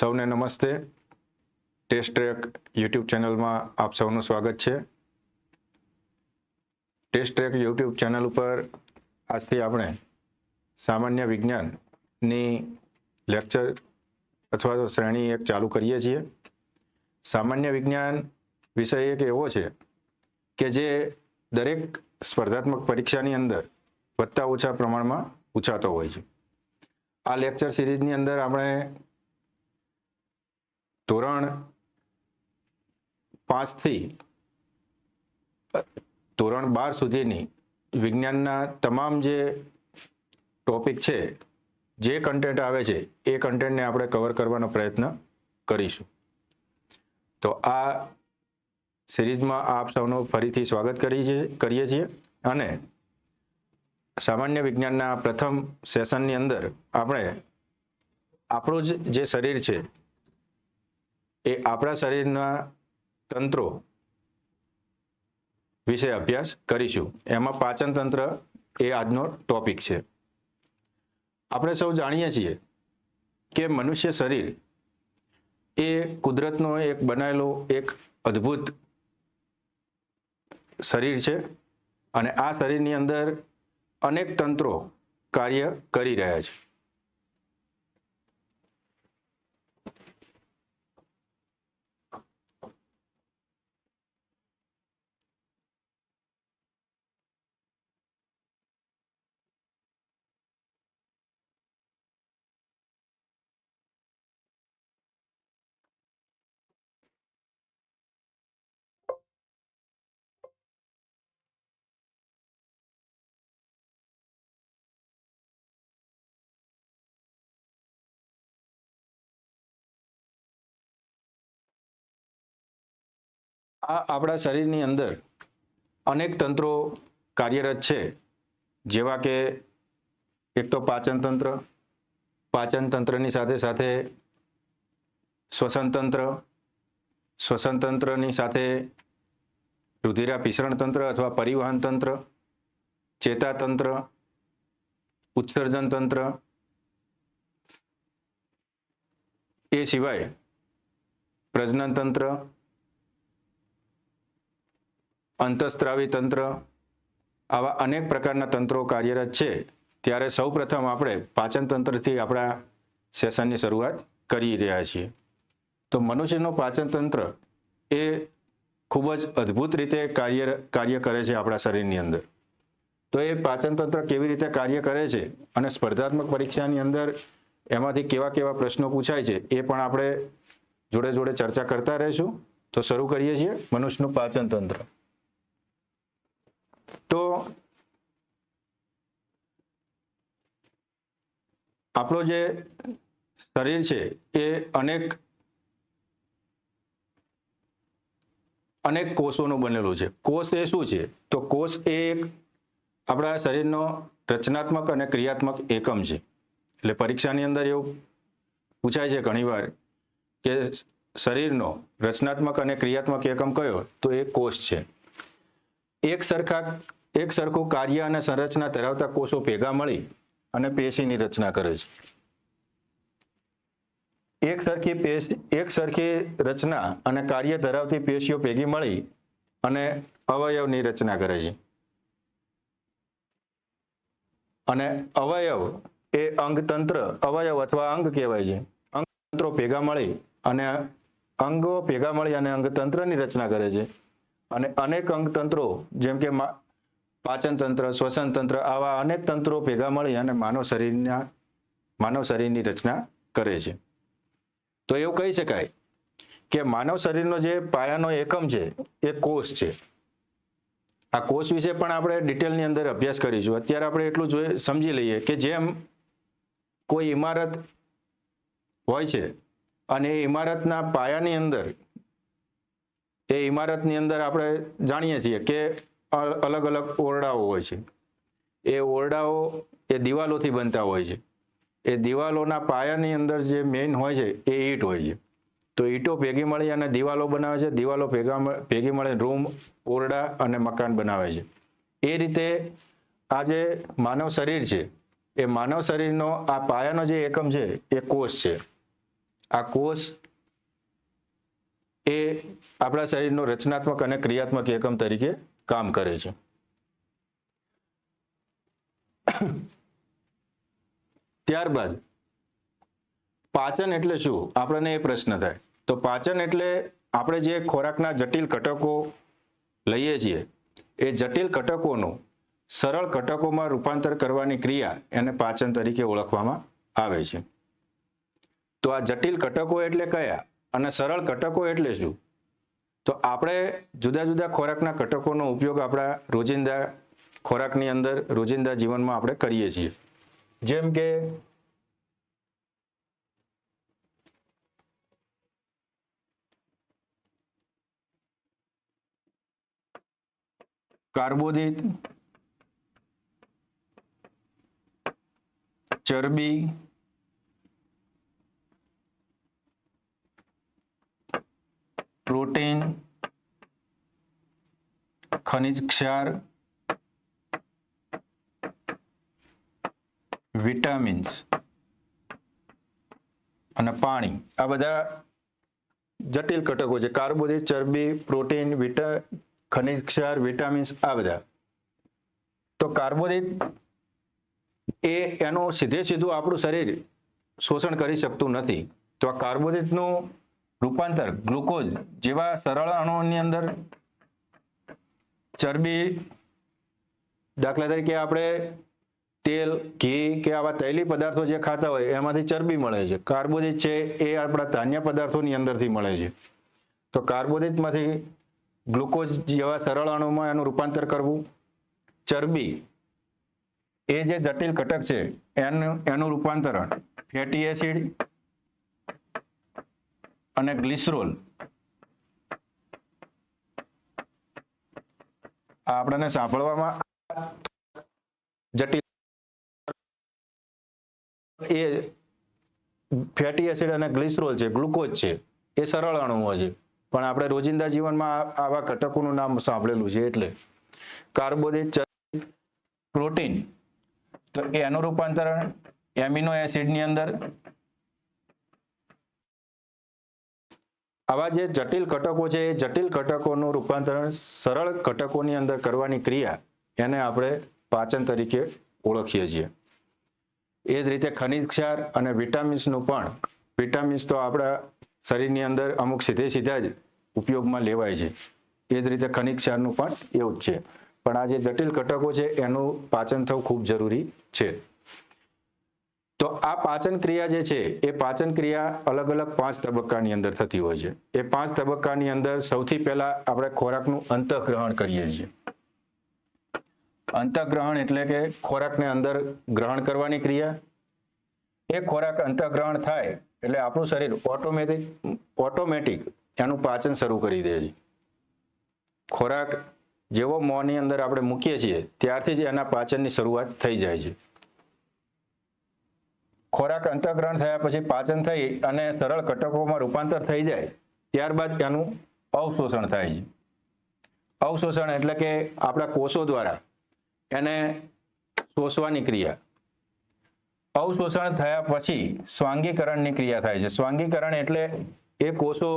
સૌને નમસ્તે. Test track YouTube ચેનલમાં આપ સૌનું સ્વાગત છે. ટેસ્ટ ટ્રેક યુટ્યુબ ચેનલ ઉપર આજથી આપણે સામાન્ય વિજ્ઞાનની લેક્ચર અથવા તો શ્રેણી એક ચાલુ કરીએ છીએ. સામાન્ય વિજ્ઞાન વિષય એક એવો છે કે જે દરેક સ્પર્ધાત્મક પરીક્ષાની અંદર વધતા ઓછા પ્રમાણમાં પૂછાતો હોય છે. આ લેક્ચર સિરીઝની અંદર આપણે ધોરણ 5 થી ધોરણ 12 સુધીની વિજ્ઞાનના તમામ જે ટોપિક છે, જે કન્ટેન્ટ આવે છે એ કન્ટેન્ટને આપણે કવર કરવાનો પ્રયત્ન કરીશું. તો આ સિરીઝમાં આપ સૌનું ફરીથી સ્વાગત કરીએ છીએ અને સામાન્ય વિજ્ઞાનના પ્રથમ સેશનની અંદર આપણે આપણું જે શરીર છે એ આપણા શરીરના તંત્રો વિશે અભ્યાસ કરીશું. એમાં પાચન તંત્ર એ આજનો ટોપિક છે. આપણે સૌ જાણીએ છીએ કે મનુષ્ય શરીર એ કુદરતનો એક બનાવેલો એક અદ્ભુત શરીર છે અને આ શરીરની અંદર અનેક તંત્રો કાર્ય કરી રહ્યા છે. આ આપણા શરીરની અંદર અનેક તંત્રો કાર્યરત છે, જેવા કે એક તો પાચન તંત્રની સાથે સાથે શ્વસન તંત્રની સાથે રુધિરાભિસરણ તંત્ર અથવા પરિવહન તંત્ર, ચેતાતંત્ર, ઉત્સર્જન તંત્ર, એ સિવાય પ્રજનન તંત્ર, અંતઃસ્ત્રાવી તંત્ર, આવા અનેક પ્રકારના તંત્રો કાર્યરત છે. ત્યારે સૌપ્રથમ આપણે પાચન તંત્રથી આપણા સેશનની શરૂઆત કરી રહ્યા છીએ. તો મનુષ્યનું પાચન તંત્ર એ ખૂબ જ અદ્ભુત રીતે કાર્ય કરે છે આપણા શરીરની અંદર. તો એ પાચન તંત્ર કેવી રીતે કાર્ય કરે છે અને સ્પર્ધાત્મક પરીક્ષાની અંદર એમાંથી કેવા કેવા પ્રશ્નો પૂછાય છે એ પણ આપણે જોડે જોડે ચર્ચા કરતા રહીશું. તો શરૂ કરીએ છીએ મનુષ્યનું પાચન તંત્ર. તો આપણો જે શરીર છે એ અનેક કોષોનું બનેલું છે. કોષ એ શું છે? તો કોષ એ એક આપણા શરીરનો રચનાત્મક અને ક્રિયાત્મક એકમ છે. એટલે પરીક્ષાની અંદર એવું પૂછાય છે ઘણીવાર કે શરીરનો રચનાત્મક અને ક્રિયાત્મક એકમ કયો? તો એ કોષ છે. એક સરખું કાર્ય અને સંરચના ધરાવતા કોષો ભેગા મળી અને પેશીની રચના કરે છે. એક સરખી રચના અને કાર્ય ધરાવતી પેશીઓ ભેગી મળી અને અવયવની રચના કરે છે. અને અવયવ એ અવયવ અથવા અંગ કહેવાય છે. અંગતંત્રો ભેગા મળી અને અંગતંત્રની રચના કરે છે. અને અનેક અંગતંત્રો જેમ કે પાચન તંત્ર, શ્વસન તંત્ર, આવા અનેક તંત્રો ભેગા મળી અને માનવ શરીરની રચના કરે છે. તો એવું કહી શકાય કે માનવ શરીરનો જે પાયાનો એકમ છે એ કોષ છે. આ કોષ વિશે પણ આપણે ડિટેલની અંદર અભ્યાસ કરીશું. અત્યારે આપણે એટલું સમજી લઈએ કે જેમ કોઈ ઇમારત હોય છે અને એ ઇમારતના પાયાની અંદર આપણે જાણીએ છીએ કે અલગ અલગ ઓરડાઓ હોય છે. એ ઓરડાઓ એ દિવાલોથી બનતા હોય છે. એ દિવાલોના પાયાની અંદર જે મેઇન હોય છે એ ઈંટ હોય છે. તો ઈંટો ભેગી મળી અને દિવાલો બનાવે છે. દિવાલો ભેગી મળી રૂમ, ઓરડા અને મકાન બનાવે છે. એ રીતે આ જે માનવ શરીર છે એ માનવ શરીરનો આ પાયાનો જે એકમ છે એ કોષ છે. આ કોષ એ આપણા શરીરનો રચનાત્મક અને ક્રિયાત્મક એકમ તરીકે કામ કરે છે. ત્યારબાદ પાચન એટલે શું? આપણને એ પ્રશ્ન થાય. તો પાચન એટલે આપણે જે ખોરાકના જટિલ ઘટકો લઈએ છીએ એ જટિલ ઘટકોનું સરળ ઘટકોમાં રૂપાંતર કરવાની ક્રિયા એને પાચન તરીકે ઓળખવામાં આવે છે. તો આ જટિલ ઘટકો એટલે કયા અને સરળ ઘટકો એટલે શું? તો આપણે જુદા જુદા ખોરાકના ઘટકોનો ઉપયોગ આપણા રોજિંદા ખોરાકની અંદર રોજિંદા જીવનમાં આપણે કરીએ છીએ. જેમ કે કાર્બોદિત, ચરબી, પ્રોટીન, ખનિજ ક્ષાર, વિટામિન્સ અને પાણી, આ બધા જટિલ ઘટકો છે. કાર્બોદિત, ચરબી, પ્રોટીન, ખનિજ ક્ષાર, વિટામિન્સ, આ બધા. તો કાર્બોદિત એ એનું સીધું આપણું શરીર શોષણ કરી શકતું નથી. તો આ કાર્બોદિતનું રૂપાંતર ગ્લુકોઝ જેવા સરળ અણુઓની અંદર, ચરબી, દાખલા તરીકે આપણે તેલ, ઘી કે આવા તૈલી પદાર્થો જે ખાતા હોય એમાંથી ચરબી મળે છે. કાર્બોદિત છે એ આપણા ધાન્ય પદાર્થોની અંદરથી મળે છે. તો કાર્બોદિતમાંથી ગ્લુકોઝ જેવા સરળ અણુમાં એનું રૂપાંતર કરવું. ચરબી એ જે જટિલ ઘટક છે એનું રૂપાંતરણ ફેટી એસિડ અને ગ્લિસરોલ, આ આપણને સાંભળવામાં જટિલ, એ ફેટી એસિડ અને ગ્લિસરોલ છે, ગ્લુકોઝ છે, એ સરળ અણુઓ છે. પણ આપણે રોજિંદા જીવનમાં આવા ઘટકોનું નામ સાંભળેલું છે. એટલે કાર્બોદિત, પ્રોટીન, તો એનું રૂપાંતરણ એમિનો એસિડની અંદર. આવા જે જટિલ ઘટકો છે એ જટિલ ઘટકોનું રૂપાંતરણ સરળ ઘટકોની અંદર કરવાની ક્રિયા એને આપણે પાચન તરીકે ઓળખીએ છીએ. એ જ રીતે ખનિજ ક્ષાર અને વિટામિન્સનું પણ, વિટામિન્સ તો આપણા શરીરની અંદર અમુક સીધા જ ઉપયોગમાં લેવાય છે. એ જ રીતે ખનિજ ક્ષારનું પણ એવું જ છે. પણ આ જે જટિલ ઘટકો છે એનું પાચન થવું ખૂબ જરૂરી છે. તો આ પાચન ક્રિયા જે છે એ પાચન ક્રિયા અલગ અલગ 5 તબક્કાની અંદર થતી હોય છે. એ 5 તબક્કાની અંદર સૌથી પહેલા આપણે ખોરાકનું અંતઃગ્રહણ કરીએ છીએ. અંતઃગ્રહણ એટલે કે ખોરાકને અંદર ગ્રહણ કરવાની ક્રિયા. એ ખોરાક અંતઃગ્રહણ થાય એટલે આપણું શરીર ઓટોમેટિક એનું પાચન શરૂ કરી દે છે. ખોરાક જેવો મોંની અંદર આપણે મૂકીએ છીએ ત્યારથી જ એના પાચનની શરૂઆત થઈ જાય છે. ખોરાક અંતઃગ્રહણ થયા પછી પાચન થઈ અને સરળ ઘટકોમાં રૂપાંતર થઈ જાય ત્યારબાદ એનું અવશોષણ થાય છે. અવશોષણ એટલે કે આપણા કોષો દ્વારા એને શોષવાની ક્રિયા. અવશોષણ થયા પછી સ્વાંગીકરણની ક્રિયા થાય છે. સ્વાંગીકરણ એટલે એ કોષો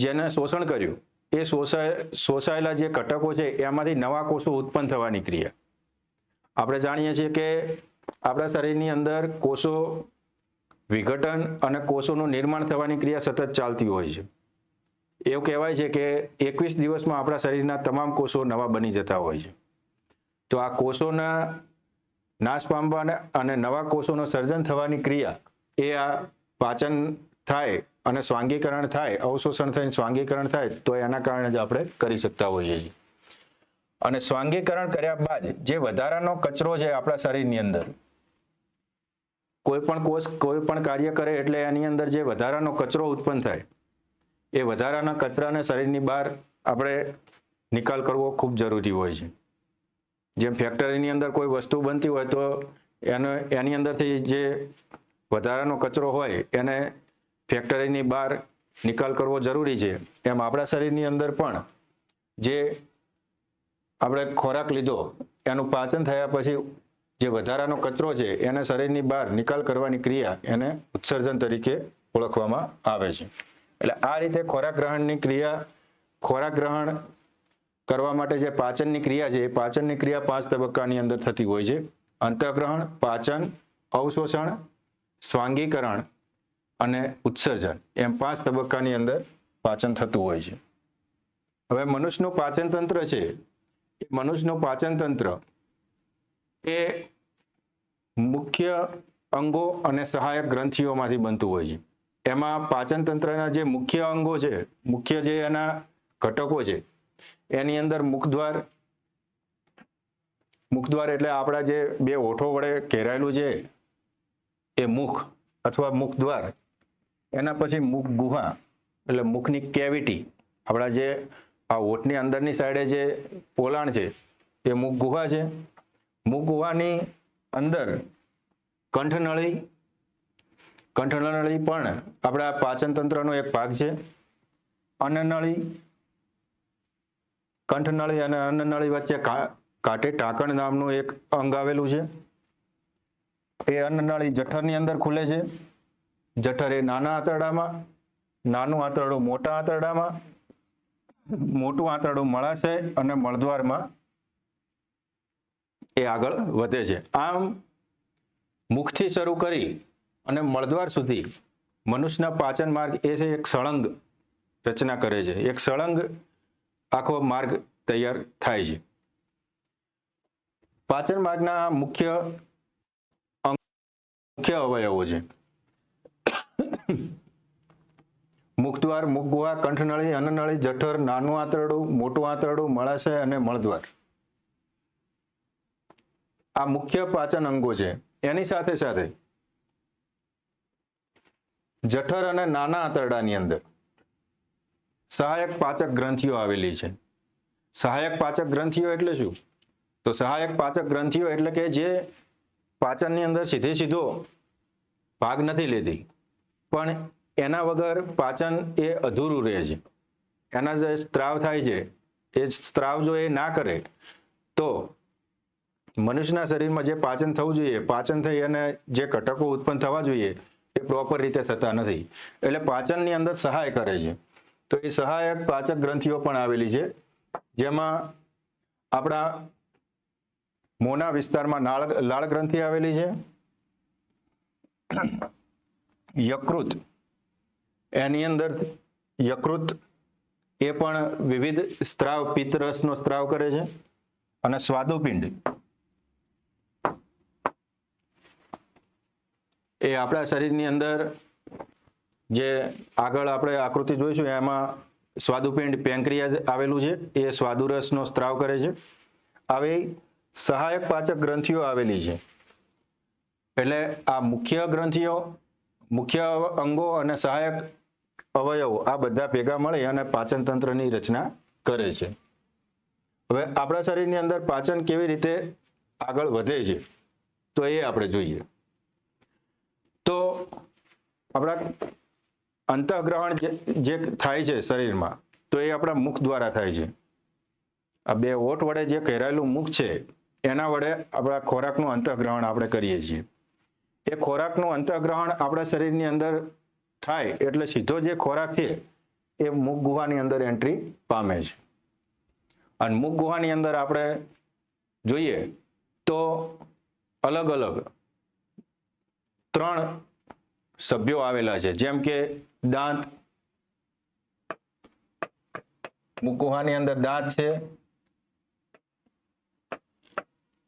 જેને શોષણ કર્યું એ શોષાયેલા જે ઘટકો છે એમાંથી નવા કોષો ઉત્પન્ન થવાની ક્રિયા. આપણે જાણીએ છીએ કે આપણા શરીરની અંદર કોષો વિઘટન અને કોષોનું નિર્માણ થવાની ક્રિયા સતત ચાલતી હોય છે. એવું કહેવાય છે કે 21 દિવસમાં આપણા શરીરના તમામ કોષો નવા બની જતા હોય છે. તો આ કોષોના નાશ પામવાના અને નવા કોષોનું સર્જન થવાની ક્રિયા એ આ પાચન થાય અને સ્વાંગીકરણ થાય, અવશોષણ થઈને સ્વાંગીકરણ થાય તો એના કારણે જ આપણે કરી શકતા હોઈએ છીએ. અને સ્વાંગીકરણ કર્યા બાદ જે વધારાનો કચરો છે આપણા શરીરની અંદર, કોઈ પણ કોષ કોઈ પણ કાર્ય કરે એટલે એની અંદર જે વધારાનો કચરો ઉત્પન્ન થાય એ વધારાના કચરાને શરીરની બહાર આપણે નિકાલ કરવો ખૂબ જરૂરી હોય છે. જેમ ફેક્ટરીની અંદર કોઈ વસ્તુ બનતી હોય તો એની અંદરથી જે વધારાનો કચરો હોય એને ફેક્ટરીની બહાર નિકાલ કરવો જરૂરી છે. એમ આપણા શરીરની અંદર પણ જે આપણે ખોરાક લીધો એનું પાચન થયા પછી જે વધારાનો કચરો છે એને શરીરની બહાર નિકાલ કરવાની ક્રિયા એને ઉત્સર્જન તરીકે ઓળખવામાં આવે છે. એટલે આ રીતે ખોરાક ગ્રહણની ક્રિયા, ખોરાક ગ્રહણ કરવા માટે જે પાચનની ક્રિયા છે એ પાચનની ક્રિયા 5 તબક્કાની અંદર થતી હોય છે. અંતઃગ્રહણ, પાચન, અવશોષણ, સ્વાંગીકરણ અને ઉત્સર્જન, એમ 5 તબક્કાની અંદર પાચન થતું હોય છે. હવે મનુષ્યનું પાચન તંત્ર છે, એ મનુષ્યનું પાચન તંત્ર એ મુખ્ય અંગો અને સહાયક ગ્રંથિઓમાંથી બનતું હોય છે. એમાં પાચન તંત્રના જે મુખ્ય અંગો છે, મુખ્ય જે એના ઘટકો છે, એની અંદર મુખદ્વાર એટલે આપણા જે 2 હોઠો વડે ઘેરાયેલું છે એ મુખ અથવા મુખદ્વાર. એના પછી મુખ ગુહા એટલે મુખની કેવિટી, આપણા જે આ હોઠની અંદરની સાઈડે જે પોલાણ છે એ મુખ ગુહા છે. મુખ ગુહાની અંદર કંઠનળી પણ આપણા પાચન તંત્રનો એક ભાગ છે. અન્નનળી, કંઠનળી અને અન્નનળી વચ્ચે કાંઠે ટાંકણ નામનું એક અંગ આવેલું છે. એ અન્નનળી જઠરની અંદર ખુલે છે. જઠર એ નાના આંતરડામાં, નાનું આંતરડું મોટા આંતરડામાં, મોટું આંતરડું મળાશય અને મળદ્વારમાં એ આગળ વધે છે. આમ મુખથી શરૂ કરી અને મળદ્વાર સુધી મનુષ્યના પાચન માર્ગ એ છે એક સળંગ રચના કરે છે. એક સળંગ આખો માર્ગ તૈયાર થાય છે. પાચન માર્ગના મુખ્ય અવયવો છે મુખદ્વાર, મુખ ગુહા, કંઠનળી, અન્નનળી, જઠર, નાનું આંતરડું, મોટું આંતરડું, મળાશય અને મળદ્વાર. આ મુખ્ય પાચન અંગો છે. એની સાથે સાથે જઠર અને નાના આંતરડાની અંદર સહાયક પાચક ગ્રંથિઓ આવેલી છે. સહાયક પાચક ગ્રંથિઓ એટલે શું? તો સહાયક પાચક ગ્રંથિઓ એટલે કે જે પાચનની અંદર સીધો ભાગ નથી લેતી, પણ એના વગર પાચન એ અધૂરું રહે છે. એના જે સ્ત્રાવ થાય છે એ સ્ત્રાવ જો એ ના કરે તો મનુષ્યના શરીરમાં જે પાચન થવું જોઈએ, પાચન થઈ અને જે ઘટકો ઉત્પન્ન થવા જોઈએ એ પ્રોપર રીતે થતા નથી. એટલે પાચનની અંદર સહાય કરે છે. તો એ સહાયક પાચક ગ્રંથિઓ પણ આવેલી છે, જેમાં આપણા મોંના વિસ્તારમાં લાળ ગ્રંથિ આવેલી છે. યકૃત, એની અંદર યકૃત એ પણ વિવિધ સ્ત્રાવ, પિત્તરસનો સ્ત્રાવ કરે છે. અને સ્વાદુપિંડ એ આપણા શરીરની અંદર જે આગળ આપણે આકૃતિ જોઈશું એમાં સ્વાદુપિંડ પેન્ક્રિયાઝ આવેલું છે, એ સ્વાદુરસનો સ્ત્રાવ કરે છે. આવી સહાયક પાચક ગ્રંથિઓ આવેલી છે. એટલે આ મુખ્ય ગ્રંથિઓ, મુખ્ય અંગો અને સહાયક અવયવો આ બધા ભેગા મળી અને પાચન તંત્રની રચના કરે છે. હવે આપણા શરીરની અંદર પાચન કેવી રીતે આગળ વધે છે તો એ આપણે જોઈએ. તો આપણા અંતઃગ્રહણ જે થાય છે શરીરમાં, તો એ આપણા મુખ દ્વારા થાય છે. આ 2 હોઠ વડે જે ઘેરાયેલું મુખ છે એના વડે આપણા ખોરાકનું અંતઃગ્રહણ આપણે કરીએ છીએ. એ ખોરાકનું અંતઃગ્રહણ આપણા શરીરની અંદર થાય એટલે સીધો જે ખોરાક છે એ મુખ ગુહાની અંદર એન્ટ્રી પામે છે. અને મુખ ગુહાની અંદર આપણે જોઈએ તો અલગ અલગ 3 સભ્યો આવેલા છે, જેમ કે દાંત. મુખ ગુહાની અંદર દાંત છે,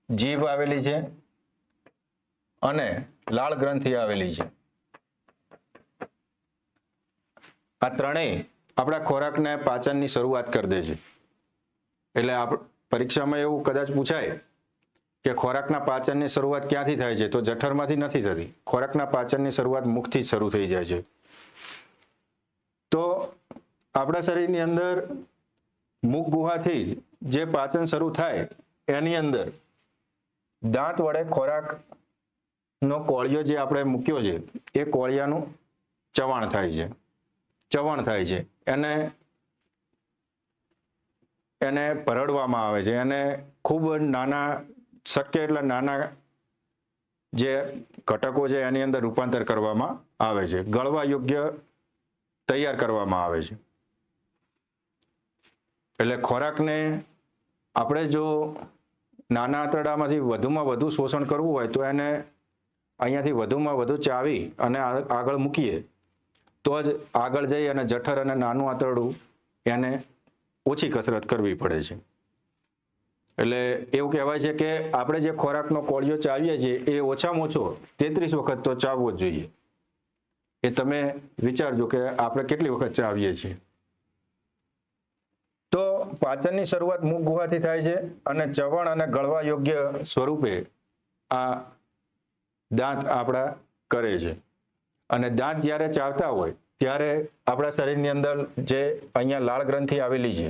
જીભ આવેલી છે અને લાળ ગ્રંથિ આવેલી છે. આ ત્રણેય આપણા ખોરાકને પાચનની શરૂઆત કરી દે છે. એટલે પરીક્ષામાં એવું કદાચ પૂછાય કે ખોરાકના પાચનની શરૂઆત ક્યાંથી થાય છે, તો જઠરમાંથી નથી થતી. ખોરાકના પાચનની શરૂઆત મુખથી જ શરૂ થઈ જાય છે. તો આપણા શરીરની અંદર મુખ ગુહાથી જે પાચન શરૂ થાય એની અંદર દાંત વડે ખોરાકનો કોળિયો જે આપણે મૂક્યો છે એ કોળિયાનું ચવાણ થાય છે. એને ભરડવામાં આવે છે. એને ખૂબ નાના, શક્ય એટલા નાના જે ઘટકો છે એની અંદર રૂપાંતર કરવામાં આવે છે, ગળવા યોગ્ય તૈયાર કરવામાં આવે છે. એટલે ખોરાકને આપણે જો નાના આંતરડામાંથી વધુમાં વધુ શોષણ કરવું હોય તો એને અહીંયાથી વધુમાં વધુ ચાવી અને આગળ મૂકીએ તો જ આગળ જઈ અને જઠર અને નાનું આંતરડું એને ઓછી કસરત કરવી પડે છે. એટલે એવું કહેવાય છે કે આપણે જે ખોરાકનો કોળિયો ચાવીએ છીએ એ ઓછામાં ઓછો 33 વખત તો ચાવવો જ જોઈએ. એ તમે વિચારજો કે આપણે કેટલી વખત ચાવીએ છીએ. તો પાચનની શરૂઆત મુખ ગુહાથી થાય છે અને ચવણ અને ગળવા યોગ્ય સ્વરૂપે આ દાંત આપણા કરે છે. અને દાંત જ્યારે ચાવતા હોય ત્યારે આપણા શરીરની અંદર જે અહીંયા લાળ ગ્રંથિ આવેલી છે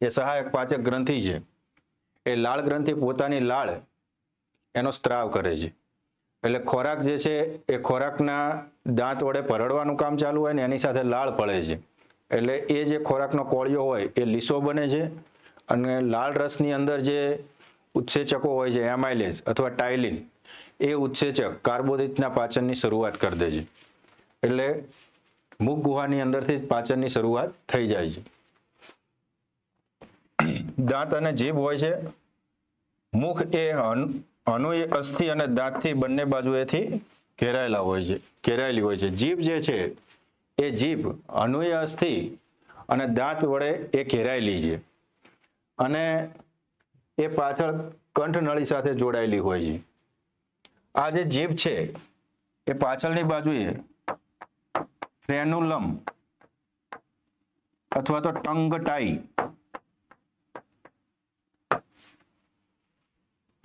એ સહાયક પાચક ગ્રંથિ છે. એ લાળ ગ્રંથિ પોતાની લાળ એનો સ્ત્રાવ કરે છે. એટલે ખોરાક જે છે એ ખોરાકના દાંત વડે ભરડવાનું કામ ચાલુ હોય ને એની સાથે લાળ પડે છે. એટલે એ જે ખોરાકનો કોળિયો હોય એ લીસો બને છે અને લાળ રસની અંદર જે ઉત્સેચકો હોય છે એમાઇલેઝ અથવા ટાઇલિન એ ઉત્સેચક કાર્બોદિતના પાચનની શરૂઆત કરી દે છે. એટલે મુખ ગુહાની અંદરથી જ પાચનની શરૂઆત થઈ જાય છે. દાંત અને જીભ હોય છે. મુખ એ અનુય અસ્થિ અને દાંતથી બંને બાજુએથી ઘેરાયેલી હોય છે. જીભ જે છે એ જીભ અનુય અસ્થિ અને દાંત વડે એ ઘેરાયેલી છે અને એ પાછળ કંઠનળી સાથે જોડાયેલી હોય છે. આ જે જીભ છે એ પાછળની બાજુએ ફ્રેનુલમ અથવા તો ટંગ ટાઈ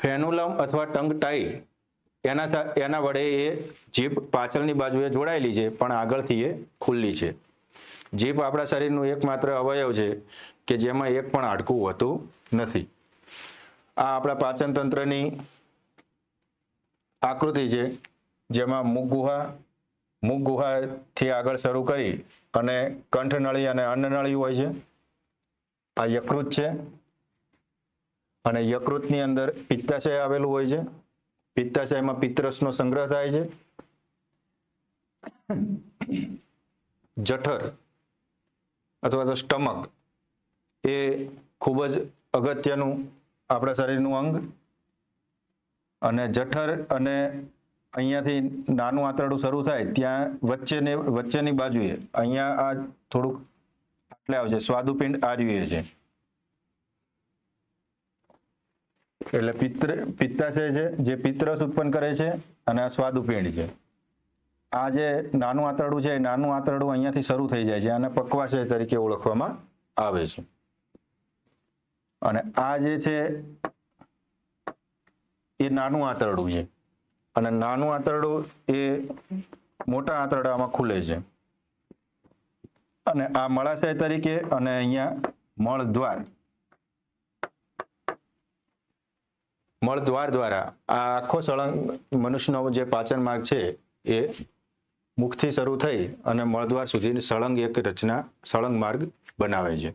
ફ્રેનુલમ અથવા ટંગ ટાઈ એના વડે એ જીભ પાછળની બાજુએ જોડાયેલી છે પણ આગળથી એ ખુલ્લી છે. જીભ આપણા શરીરનું એકમાત્ર અવયવ છે કે જેમાં એક પણ હાડકું હોતું નથી. આ આપણા પાચન તંત્રની આકૃતિ છે જેમાં મુખ ગુહાથી આગળ શરૂ કરી અને કંઠનળી અને અન્નનળી હોય છે. આ યકૃત છે અને યકૃતની અંદર પિત્તાશય આવેલું હોય છે. પિત્તાશયમાં પિત્તરસનો સંગ્રહ થાય છે. જઠર અથવા તો સ્ટમક એ ખૂબ જ અગત્યનું આપણા શરીરનું અંગ અને જઠર અને અહીંયાથી નાનું આંતરડું શરૂ થાય ત્યાં વચ્ચેની બાજુએ અહીંયા આ થોડુંક આટલે આવશે સ્વાદુપિંડ આ રહ્યું છે. એટલે પિત્તાશય છે જે પિત્તરસ ઉત્પન્ન કરે છે અને આ સ્વાદુપિંડ છે. આ જે નાનું આંતરડું છે એ નાનું આંતરડું અહીંયાથી શરૂ થઈ જાય છે અને પક્વાશય તરીકે ઓળખવામાં આવે છે. અને આ જે છે એ નાનું આંતરડું છે અને નાનું આંતરડું એ મોટા આંતરડામાં ખુલે છે અને આ મળાશય તરીકે અને અહીંયા મળદ્વાર દ્વારા આ આખો સળંગ મનુષ્યનો જે પાચન માર્ગ છે એ મુખથી શરૂ થઈ અને મળદ્વાર સુધી સળંગ એક રચના સળંગ માર્ગ બનાવે છે.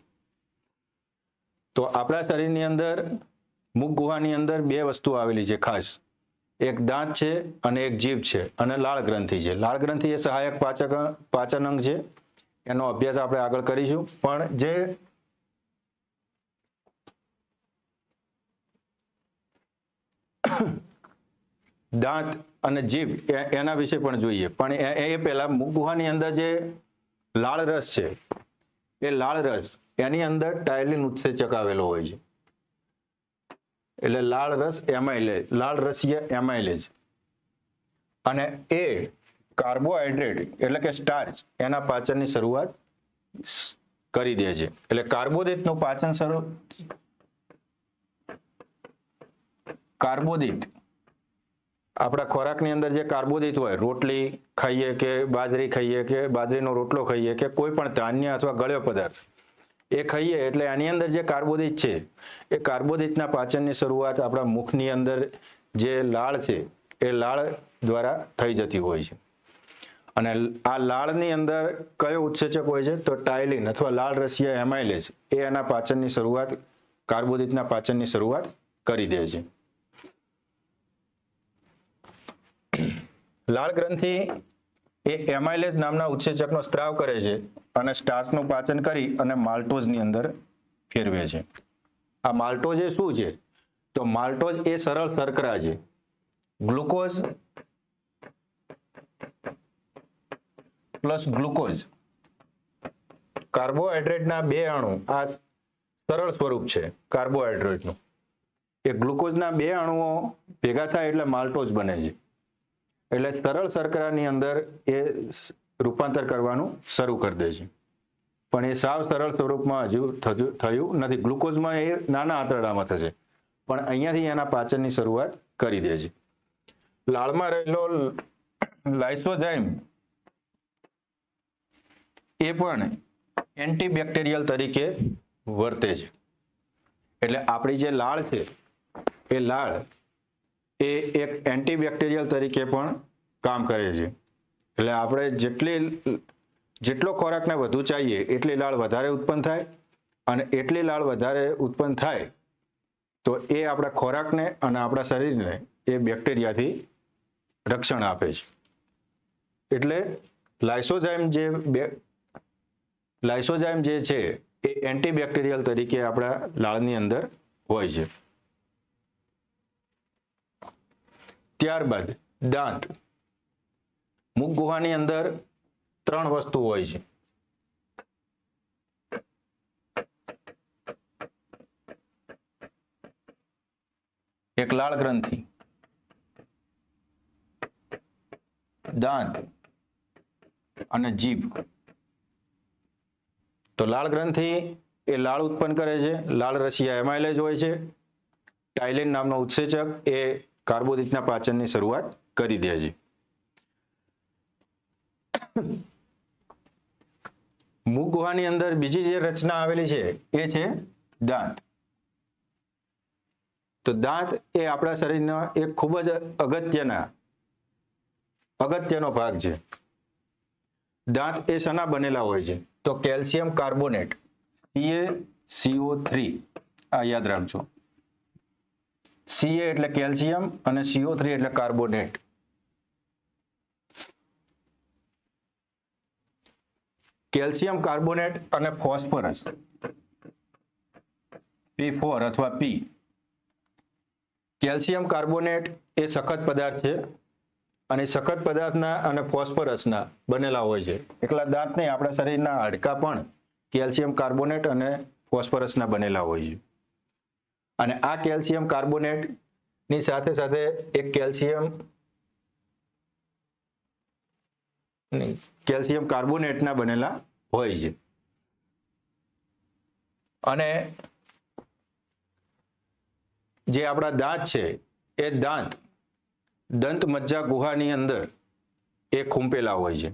તો આપણા શરીરની અંદર મુખ ગુહાની અંદર બે વસ્તુ આવેલી છે ખાસ. એક દાંત છે અને એક જીભ છે અને લાળ ગ્રંથિ છે. લાળ ગ્રંથિ એ સહાયક પાચન અંગ છે. એનો અભ્યાસ આપણે આગળ કરીશું. પણ જે દાંત અને જીભ એના વિશે પણ જોઈએ. પણ એ પહેલા મુખ ગુહાની અંદર જે લાળ રસ છે એ લાળ રસ એની અંદર ટાયલિન ઉત્સેચક આવેલો હોય છે. એટલે લાળ રસીય એમાઇલેજ અને એ કાર્બોહાઈડ્રેટ એટલે કે સ્ટાર્ચ એના પાચનની શરૂઆત કરી દે છે. એટલે કાર્બોદિતનું પાચન કાર્બોદિત આપણા ખોરાકની અંદર જે કાર્બોદિત હોય રોટલી ખાઈએ કે બાજરી ખાઈએ કે બાજરીનો રોટલો ખાઈએ કે કોઈ પણ ધાન્ય અથવા ગળ્યો પદાર્થ એ ખાઈએ એટલે આની અંદર જે કાર્બોદિત છે એ કાર્બોદિતના પાચનની શરૂઆત આપણા મુખની અંદર જે લાળ છે એ લાળ દ્વારા થઈ જતી હોય છે. અને આ લાળની અંદર કયો ઉત્સેચક હોય છે તો ટાયલિન અથવા લાળ રસીય એમાઇલેજ એ એના પાચનની શરૂઆત કાર્બોદિતના પાચનની શરૂઆત કરી દે છે. લાળ ગ્રંથિ એ એમાઇલેઝ નામના ઉત્સેચકનો સ્ત્રાવ કરે છે અને સ્ટાર્ચનું પાચન કરી અને માલ્ટોઝની અંદર ફેરવે છે. આ માલ્ટોઝ એ શું છે? તો માલ્ટોઝ એ સરળ શર્કરા છે. ગ્લુકોઝ પ્લસ ગ્લુકોઝ કાર્બોહાઈડ્રેટના બે અણુ, આ સરળ સ્વરૂપ છે કાર્બોહાઈડ્રેટનું. એ ગ્લુકોઝના બે અણુઓ ભેગા થાય એટલે માલ્ટોઝ બને છે. એટલે સરળ શર્કરાની અંદર એ રૂપાંતર કરવાનું શરૂ કરી દે છે. પણ એ સાવ સરળ સ્વરૂપમાં હજુ થયું નથી. ગ્લુકોઝમાં એ નાના આંતરડામાં થશે, પણ અહીંયાથી એના પાચનની શરૂઆત કરી દે છે. લાળમાં રહેલો લાઇસોઝાઇમ એ પણ એન્ટીબેક્ટેરિયલ તરીકે વર્તે છે. એટલે આપણી જે લાળ છે એ લાળ એ એક એન્ટીબેક્ટેરિયલ તરીકે પણ કામ કરે છે. એટલે આપણે જેટલો ખોરાકને વધુ ચાહીએ એટલી લાળ વધારે ઉત્પન્ન થાય, અને એટલી લાળ વધારે ઉત્પન્ન થાય તો એ આપણા ખોરાકને અને આપણા શરીરને એ બેક્ટેરિયાથી રક્ષણ આપે છે. એટલે લાઇસોઝાઇમ જે છે એ એન્ટીબેક્ટેરિયલ તરીકે આપણા લાળની અંદર હોય છે. ત્યારબાદ દાંત. મુખ ગુહાની અંદર 3 વસ્તુ હોય છે. એક લાળ ગ્રંથિ, દાંત અને જીભ. તો લાળ ગ્રંથિ એ લાળ ઉત્પન્ન કરે છે. લાળ રસિયા એમાઇલેઝ હોય છે. ટાઇલિન નામનો ઉત્સેચક એ કાર્બોદિતના પાચનની શરૂઆત કરી દે છે. મુખ ગુહાની અંદર બીજી જે રચના આવેલી છે એ છે દાંત. તો દાંત એ આપણા શરીરનો એક ખૂબ જ અગત્યનો ભાગ છે. દાંત એ શેના બનેલા હોય છે? તો કેલ્શિયમ કાર્બોનેટ CaCO3, આ યાદ રાખજો. Ca એટલે કેલ્શિયમ અને CO3 એટલે કાર્બોનેટ. કેલ્શિયમ કાર્બોનેટ અને ફોસ્ફરસ P4 અથવા P. કેલ્શિયમ કાર્બોનેટ એ સખત પદાર્થ છે, અને સખત પદાર્થના અને ફોસ્ફરસના બનેલા હોય છે. એકલા દાંત નહીં, આપણા શરીરના હાડકાં પણ કેલ્શિયમ કાર્બોનેટ અને ફોસ્ફરસના બનેલા હોય છે. અને આ કેલ્શિયમ કાર્બોનેટની સાથે સાથે એક કેલ્શિયમ કાર્બોનેટના બનેલા હોય છે. અને જે આપણા દાંત છે એ દંત મજ્જા ગુહાની અંદર એ ખૂંપેલા હોય છે,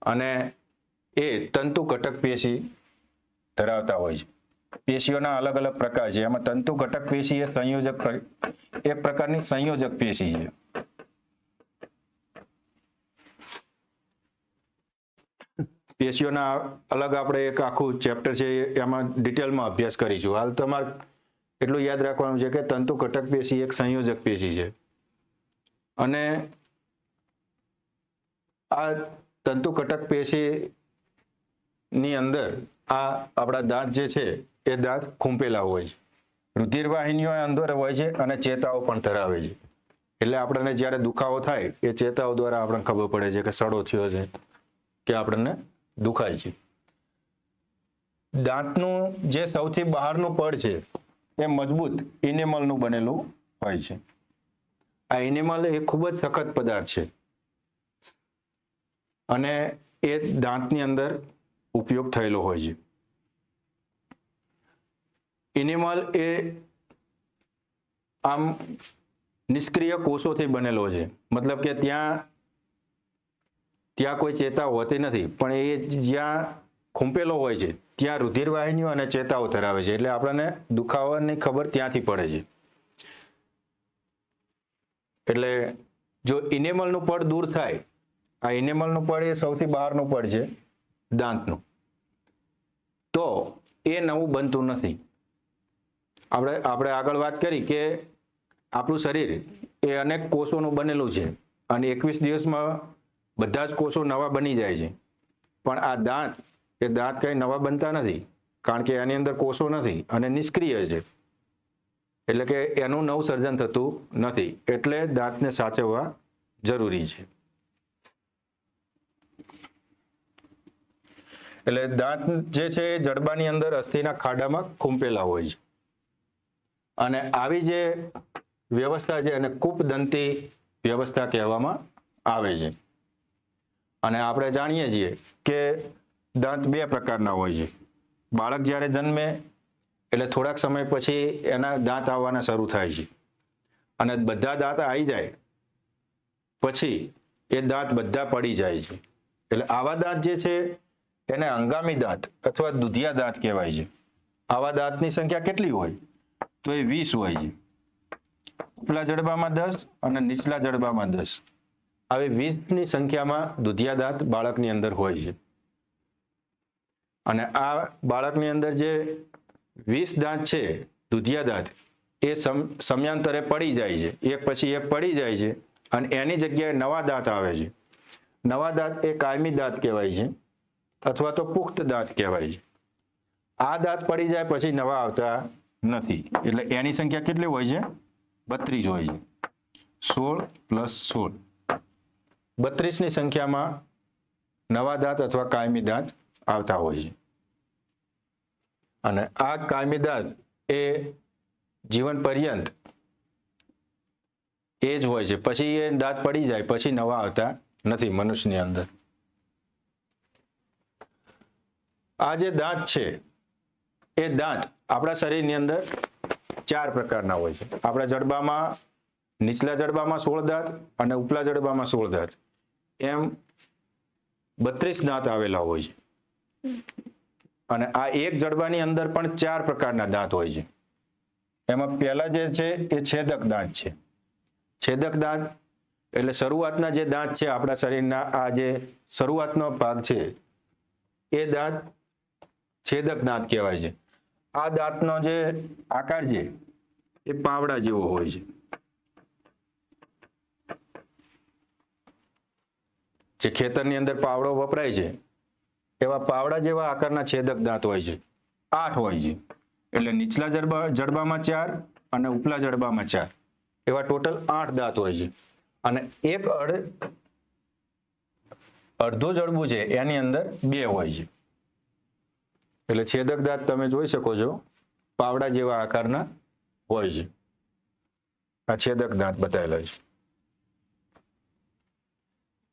અને એ તંતુ ઘટક પેશી ધરાવતા હોય છે. પેશીઓના અલગ અલગ પ્રકાર છે. એમાં તંતુ ઘટક પેશી એ એક પ્રકારની સંયોજક પેશી છે. પેશીઓના અલગ આપણે એક આખું ચેપ્ટર છે એમાં ડિટેલમાં અભ્યાસ કરીશું. હાલ તમારે એટલું યાદ રાખવાનું છે કે તંતુ ઘટક પેશી એક સંયોજક પેશી છે, અને આ તંતુ ઘટક પેશીની અંદર આ આપણા દાંત જે છે એ દાંત ખૂંપેલા હોય છે. રુધિરવાહિનીઓ અંદર હોય છે અને ચેતાઓ પણ ધરાવે છે. એટલે આપણને જ્યારે દુખાવો થાય એ ચેતાઓ દ્વારા આપણને ખબર પડે છે કે સડો થયો છે કે આપણને દુખાય છે. દાંતનું જે સૌથી બહારનું પડ છે એ મજબૂત ઇનેમલનું બનેલું હોય છે. આ ઇનેમલ એ ખૂબ જ સખત પદાર્થ છે, અને એ દાંતની અંદર ઉપયોગ થયેલો હોય છે. ઇનેમલ એ આમ નિષ્ક્રિય કોષોથી બનેલો છે. મતલબ કે ત્યાં કોઈ ચેતા હોતી નથી, પણ એ જ્યાં ખૂંપેલો હોય છે ત્યાં રુધિરવાહિનીઓ અને ચેતાઓ ધરાવે છે. એટલે આપણને દુખાવાની ખબર ત્યાંથી પડે છે. એટલે જો ઇનેમલનું પડ દૂર થાય, આ ઇનેમલનું પડ એ સૌથી બહારનું પડ છે દાંતનું, તો એ નવું બનતું નથી. આપણે આગળ વાત કરી કે આપણું શરીર એ અનેક કોષોનું બનેલું છે, અને 21 દિવસમાં બધા જ કોષો નવા બની જાય છે. પણ આ દાંત કંઈ નવા બનતા નથી, કારણ કે એની અંદર કોષો નથી અને નિષ્ક્રિય છે, એટલે કે એનું નવું સર્જન થતું નથી. એટલે દાંતને સાચવવા જરૂરી છે. એટલે દાંત જે છે એ જડબાની અંદર અસ્થિના ખાડામાં ખૂંપેલા હોય છે. અને આવી જે વ્યવસ્થા છે એને કૂપદંતી વ્યવસ્થા કહેવામાં આવે છે. અને આપણે જાણીએ છીએ કે દાંત બે પ્રકારના હોય છે. બાળક જ્યારે જન્મે એટલે થોડાક સમય પછી એના દાંત આવવાના શરૂ થાય છે, અને બધા દાંત આવી જાય પછી એ દાંત બધા પડી જાય છે. એટલે આવા દાંત જે છે એને હંગામી દાંત અથવા દુધિયા દાંત કહેવાય છે. આવા દાંતની સંખ્યા કેટલી હોય? તો એ 20 હોય છે. ઉપલા જડબામાં 10 અને નીચલા જડબામાં 10. આવી 20ની સંખ્યામાં દુધિયા દાંત બાળકની અંદર હોય છે. અને આ બાળકની અંદર જે 20 દાંત છે, દુધિયા દાંત, એ સમયાંતરે પડી જાય છે, એક પછી એક પડી જાય છે, અને એની જગ્યાએ નવા દાંત આવે છે. નવા દાંત એ કાયમી દાંત કહેવાય છે, અથવા તો પુખ્ત દાંત કહેવાય છે. આ દાંત પડી જાય પછી નવા આવતા નથી. એટલે એની સંખ્યા કેટલી હોય છે? 32 હોય છે. 16 + 16, 32ની સંખ્યામાં નવા દાંત અથવા કાયમી દાંત આવતા હોય છે. અને આ કાયમી દાંત એ જીવન પર્યંત એ જ હોય છે. પછી એ દાંત પડી જાય પછી નવા આવતા નથી મનુષ્યની અંદર. આ જે દાંત છે એ દાંત આપણા શરીરની અંદર 4 પ્રકારના હોય છે. આપણા જડબામાં, નીચલા જડબામાં 16 દાંત અને ઉપલા જડબામાં 16 દાંત, એમ 32 દાંત આવેલા હોય છે. અને આ એક જડબાની અંદર પણ 4 પ્રકારના દાંત હોય છે. એમાં પહેલા જે છે એ છેદક દાંત છે. છેદક દાંત એટલે શરૂઆતના જે દાંત છે આપણા શરીરના, આ જે શરૂઆતનો ભાગ છે એ દાંત છેદક દાંત કહેવાય છે. આ દાંતનો જે આકાર છે એ પાવડા જેવો હોય છે. જે ખેતરની અંદર પાવડો વપરાય છે એવા પાવડા જેવા આકારના છેદક દાંત હોય છે. 8 હોય છે. એટલે નીચલા જડબામાં 4 અને ઉપલા જડબામાં 4, એવા ટોટલ 8 દાંત હોય છે. અને એક અડધું જડબું છે એની અંદર 2 હોય છે. એટલે છેદક દાંત તમે જોઈ શકો છો પાવડા જેવા આકારના હોય છે. આ છેદક દાંત બતાવેલા છે.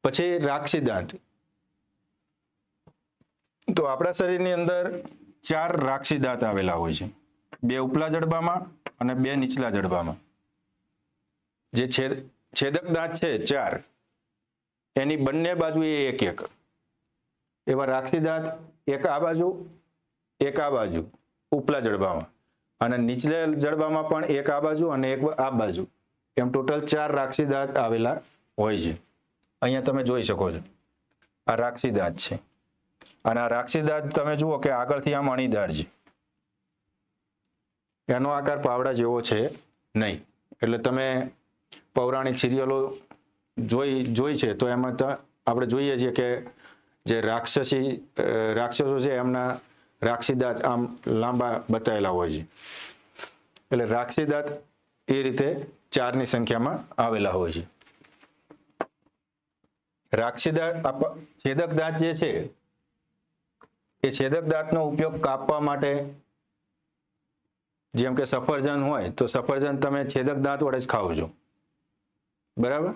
પછી રાક્ષી દાંત. તો આપણા શરીરની અંદર 4 રાક્ષી દાંત આવેલા હોય છે. 2 ઉપલા જડબામાં અને 2 નીચલા જડબામાં. જે છેદક દાંત છે 4, એની બંને બાજુએ એક એક એવા રાક્ષી દાંત, એક આ બાજુ એક આ બાજુ ઉપલા જડબામાં, અને નીચલા જડબામાં પણ એક આ બાજુ અને એક આ બાજુ, એમ ટોટલ 4 રાક્ષી દાંત આવેલા હોય છે. અહીંયા તમે જોઈ શકો છો આ રાક્ષી દાંત છે. અને આ રાક્ષી દાંત તમે જુઓ કે આગળથી આમ અણીદાર છે. એનો આકાર પાવડા જેવો છે નહીં. એટલે તમે પૌરાણિક સિરિયલો જોઈ છે તો એમાં આપણે જોઈએ છીએ કે જે રાક્ષસો છે એમના રાક્ષી દાંત આમ લાંબા બતાવેલા હોય છે. એટલે રાક્ષી દાંત એ રીતે 4ની સંખ્યામાં આવેલા હોય છે. રાક્ષી દાંત, છેદક દાંત જે છે એ છેદક દાંતનો ઉપયોગ કાપવા માટે, જેમ કે સફરજન હોય તો સફરજન તમે છેદક દાંત વડે જ ખાઓ છો, બરાબર?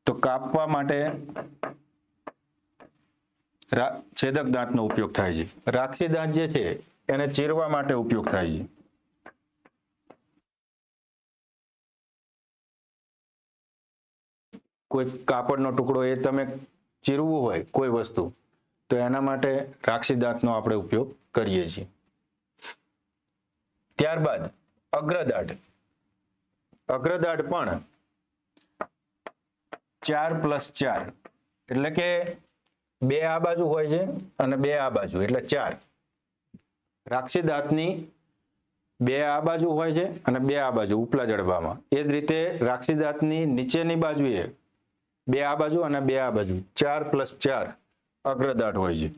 તો કાપવા માટે છેદક દાંતનો ઉપયોગ થાય છે. રાક્ષી દાંત જે છે એને ચીરવા માટે ઉપયોગ થાય છે. કોઈ કાપડનો ટુકડો એ તમે ચીરવું હોય કોઈ વસ્તુ, તો એના માટે રાક્ષી દાંતનો આપણે ઉપયોગ કરીએ છીએ. ત્યારબાદ અગ્રદાઢ. અગ્રદાઢ પણ 4 + 4, એટલે કે 2 આ બાજુ હોય છે અને 2 આ બાજુ, એટલે 4 રાક્ષી દાંતની બે આ બાજુ હોય છે અને બે આ બાજુ ઉપલા જડબામાં. એ જ રીતે રાક્ષસી દાંતની નીચેની બાજુએ બે આ બાજુ અને બે આ બાજુ 4+4 અગ્રદાંત હોય છે.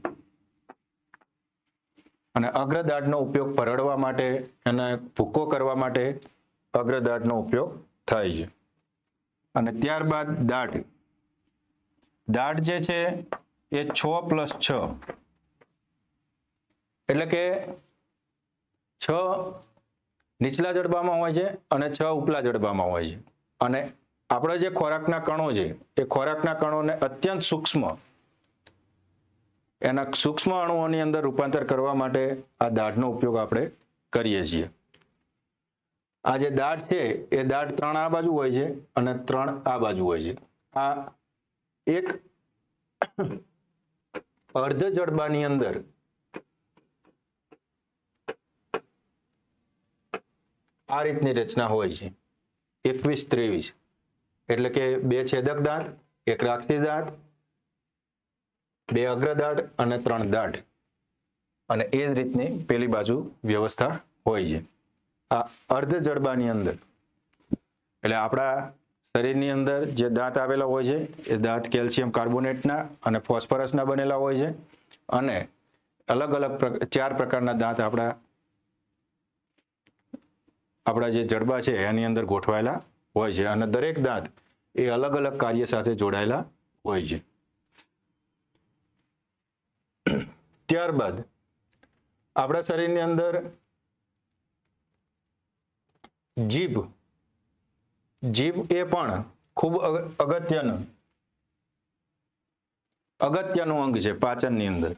અને અગ્રદાંતનો ઉપયોગ પરળવા માટે અને ભૂકો કરવા માટે અગ્રદાંતનો ઉપયોગ થાય છે. અને ત્યારબાદ દાઢ. દાઢ જે છે એ 6+6 એટલે કે 6 નીચલા જડબામાં હોય છે અને 6 ઉપલા જડબામાં હોય છે. અને આપણે જે ખોરાકના કણો છે એ ખોરાકના કણોને અત્યંત સૂક્ષ્મ એના સૂક્ષ્મ અણુઓની અંદર રૂપાંતર કરવા માટે આ દાઢનો ઉપયોગ આપણે કરીએ છીએ. આ જે દાઢ છે એ દાઢ 3 આ બાજુ હોય છે અને 3 આ બાજુ હોય છે. આ એક અર્ધ જડબાની અંદર આ રીતની રચના હોય છે 21-23 એટલે કે 2 છેદક દાંત, 1 રાક્ષસી દાંત, 2 અગ્રદાંત અને 3 દાંત. અને એ જ રીતની પેલી બાજુ વ્યવસ્થા હોય છે આ અર્ધ જડબાની અંદર. એટલે આપણા શરીરની અંદર જે દાંત આવેલા હોય છે એ દાંત કેલ્શિયમ કાર્બોનેટના અને ફોસ્ફરસના બનેલા હોય છે. અને અલગ અલગ 4 પ્રકારના દાંત આપણા જે જડબા છે એની અંદર ગોઠવાયેલા હોય છે. અને દરેક દાંત એ અલગ અલગ કાર્ય સાથે જોડાયેલા હોય છે. ત્યારબાદ આપણા શરીરની અંદર જીભ એ પણ ખૂબ અગત્યનું અંગ છે પાચનની અંદર.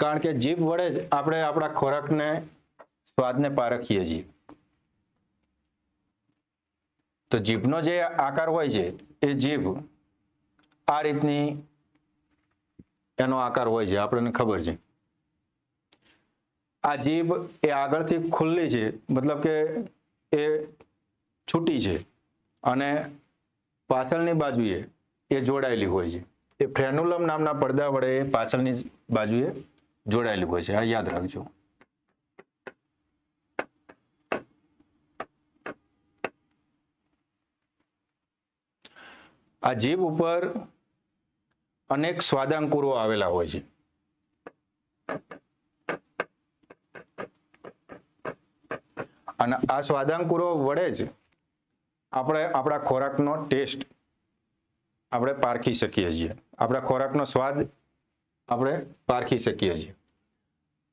કારણ કે જીભ વડે જ આપણે આપણા ખોરાકને સ્વાદને પારખીએ છીએ. તો જીભનો જે આકાર હોય છે એ જીભ આ રીતની એનો આકાર હોય છે, આપણને ખબર છે. આ જીભ એ આગળથી ખુલ્લી છે, મતલબ કે એ છૂટી છે, અને પાછળની બાજુએ એ જોડાયેલી હોય છે. એ ફ્રેન્યુલમ નામના પડદા વડે એ પાછળની બાજુએ જોડાયેલી હોય છે. આ યાદ રાખજો. આ જીભ ઉપર અનેક સ્વાદાંકુરો આવેલા હોય છે. અને આ સ્વાદાંકુરો વડે જ આપણે આપણા ખોરાકનો ટેસ્ટ આપણે પારખી શકીએ છીએ. આપણા ખોરાકનો સ્વાદ આપણે પારખી શકીએ છીએ.